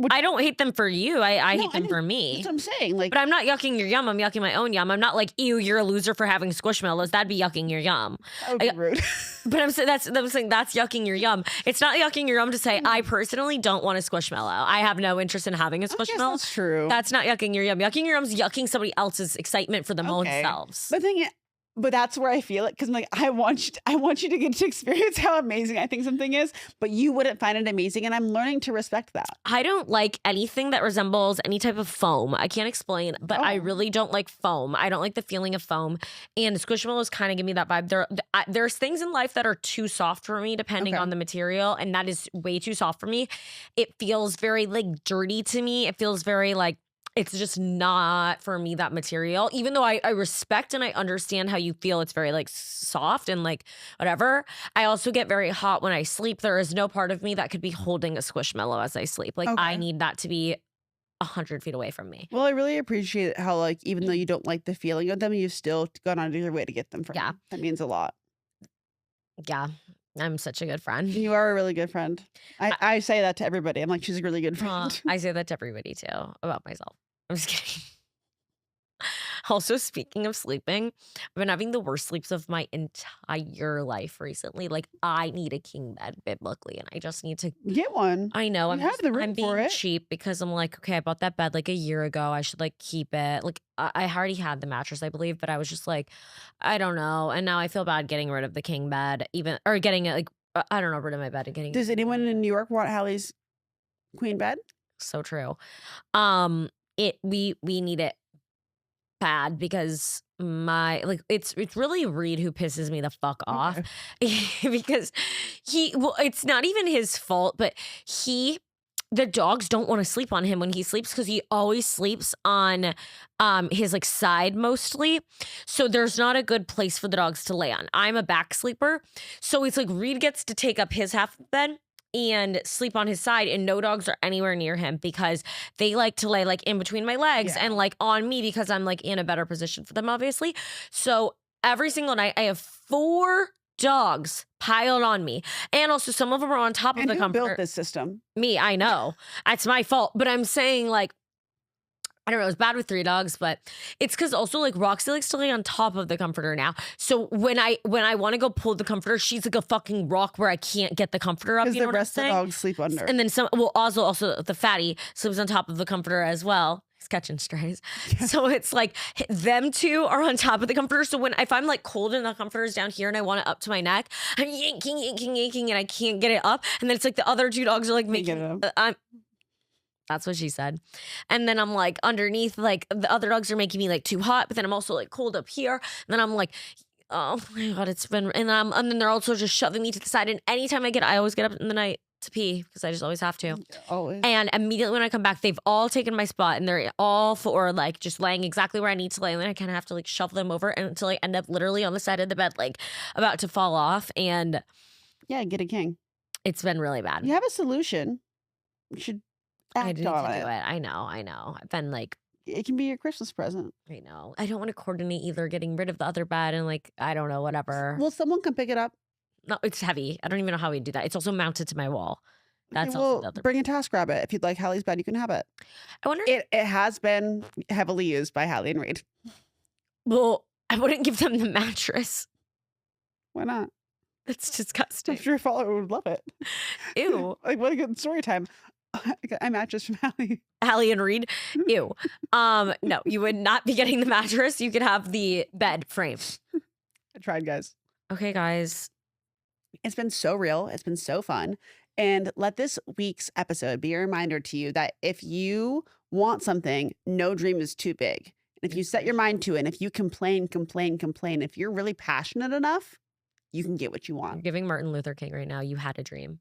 I don't hate them for you. I hate them for me. That's what I'm saying. Like, but I'm not yucking your yum. I'm yucking my own yum. I'm not like, ew, you're a loser for having Squishmallows. That'd be yucking your yum. That would be rude. But I'm saying that's yucking your yum. It's not yucking your yum to say, I personally don't want a Squishmallow. I have no interest in having a Squishmallow. That's true. That's not yucking your yum. Yucking your yum is yucking somebody else's excitement for their own selves. But that's where I feel it because I'm like, I want you to get to experience how amazing I think something is, but you wouldn't find it amazing, and I'm learning to respect that. I don't like anything that resembles any type of foam. I can't explain, but I really don't like foam. I don't like the feeling of foam, and Squishmallows kind of give me that vibe. There's things in life that are too soft for me, depending on the material, and that is way too soft for me. It feels very like dirty to me. It feels very like. It's just not for me, that material. Even though I respect and I understand how you feel, it's very like soft and like whatever. I also get very hot when I sleep. There is no part of me that could be holding a Squishmallow as I sleep. Like I need that to be 100 feet away from me. Well, I really appreciate how like even though you don't like the feeling of them, you've still gone out of your way to get them from me. That means a lot. Yeah. I'm such a good friend. You are a really good friend. I say that to everybody. I'm like, she's a really good friend. I say that to everybody too about myself. I'm just kidding. Also, speaking of sleeping, I've been having the worst sleeps of my entire life recently. Like, I need a king bed biblically, and I just need to get one. I know. I'm being cheap because I'm like, okay, I bought that bed like a year ago. I should like keep it. Like, I already had the mattress, I believe, but I was just like, I don't know. And now I feel bad getting rid of the king bed, or getting it like, I don't know, rid of my bed and getting. Does anyone in New York want Hallie's queen bed? So true. We need it bad because it's really Reed who pisses me the fuck off because it's not even his fault, but he the dogs don't want to sleep on him when he sleeps because he always sleeps on his like side mostly. So there's not a good place for the dogs to lay on. I'm a back sleeper. So it's like Reed gets to take up his half of the bed and sleep on his side, and no dogs are anywhere near him because they like to lay like in between my legs and like on me because I'm like in a better position for them, obviously. So every single night I have 4 dogs piled on me, and also some of them are on top of the comforter. Built this system? Me, I know. That's my fault. But I'm saying, like, I don't know, it's bad with 3 dogs, but it's because also like Roxy likes to lay on top of the comforter now. So when I want to go pull the comforter, she's like a fucking rock where I can't get the comforter up. Because the rest of the dogs sleep under. And then also the fatty sleeps on top of the comforter as well. He's catching strays. Yeah. So it's like them 2 are on top of the comforter. So if I'm like cold and the comforter's down here and I want it up to my neck, I'm yanking, and I can't get it up. And then it's like the other 2 dogs are like making that's what she said. And then I'm like underneath, like the other dogs are making me like too hot, but then I'm also like cold up here. And then I'm like, oh my God, it's been, and then they're also just shoving me to the side. And anytime I always get up in the night to pee because I just always have to. Always. And immediately when I come back, they've all taken my spot and they're all 4 like just laying exactly where I need to lay. And then I kind of have to like shuffle them over until I end up literally on the side of the bed, like about to fall off. And yeah, get a king. It's been really bad. You have a solution. You should I didn't do it. I know. I've been like, it can be your Christmas present. I know. I don't want to coordinate either getting rid of the other bed and like, I don't know, whatever. Well, someone can pick it up. No, it's heavy. I don't even know how we do that. It's also mounted to my wall. That's also the other. Bring a TaskRabbit. If you'd like Hallie's bed, you can have it. I wonder. It has been heavily used by Halley and Reed. Well, I wouldn't give them the mattress. Why not? That's disgusting. I'm sure your follower would love it. Ew. Like, what a good story time. I got mattress from Halley and Reed. Ew. No, you would not be getting the mattress. You could have the bed frame. I tried, guys. Okay, guys. It's been so real. It's been so fun. And let this week's episode be a reminder to you that if you want something, no dream is too big. And if you set your mind to it, and if you complain, if you're really passionate enough, you can get what you want. You're giving Martin Luther King right now. You had a dream.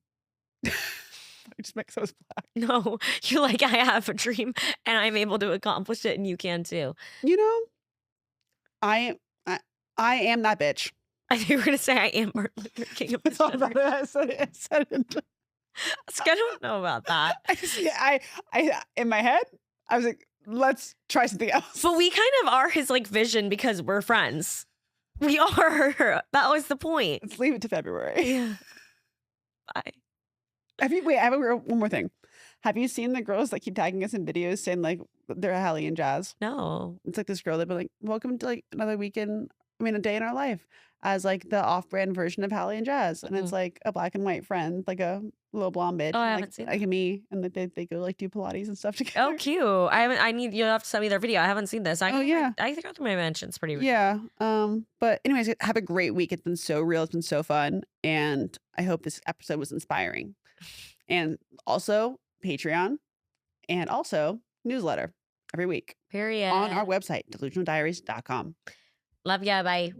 It just makes us black. No, you're like, I have a dream and I'm able to accomplish it and you can too. You know, I am that bitch. I think you were going to say I am Martin Luther King. It's all about it. I said it. I don't know about that. I in my head, I was like, let's try something else. But we kind of are his like vision because we're friends. We are. That was the point. Let's leave it to February. Yeah. Bye. I have one more thing. Have you seen the girls that keep tagging us in videos saying like they're Halley and Jaz? No. It's like this girl that'd be like, welcome to like another weekend. I mean, a day in our life as like the off-brand version of Halley and Jaz. And it's like a black and white friend, like a little blonde bitch. Oh, I like, haven't seen like me. And they go like do Pilates and stuff together. Oh, cute. You'll have to send me their video. I haven't seen this. Yeah. I think I through my mentions pretty recently. Yeah. But anyways, have a great week. It's been so real. It's been so fun. And I hope this episode was inspiring. And also Patreon and also newsletter every week. Period. On our website, delusionaldiaries.com. Love ya. Bye.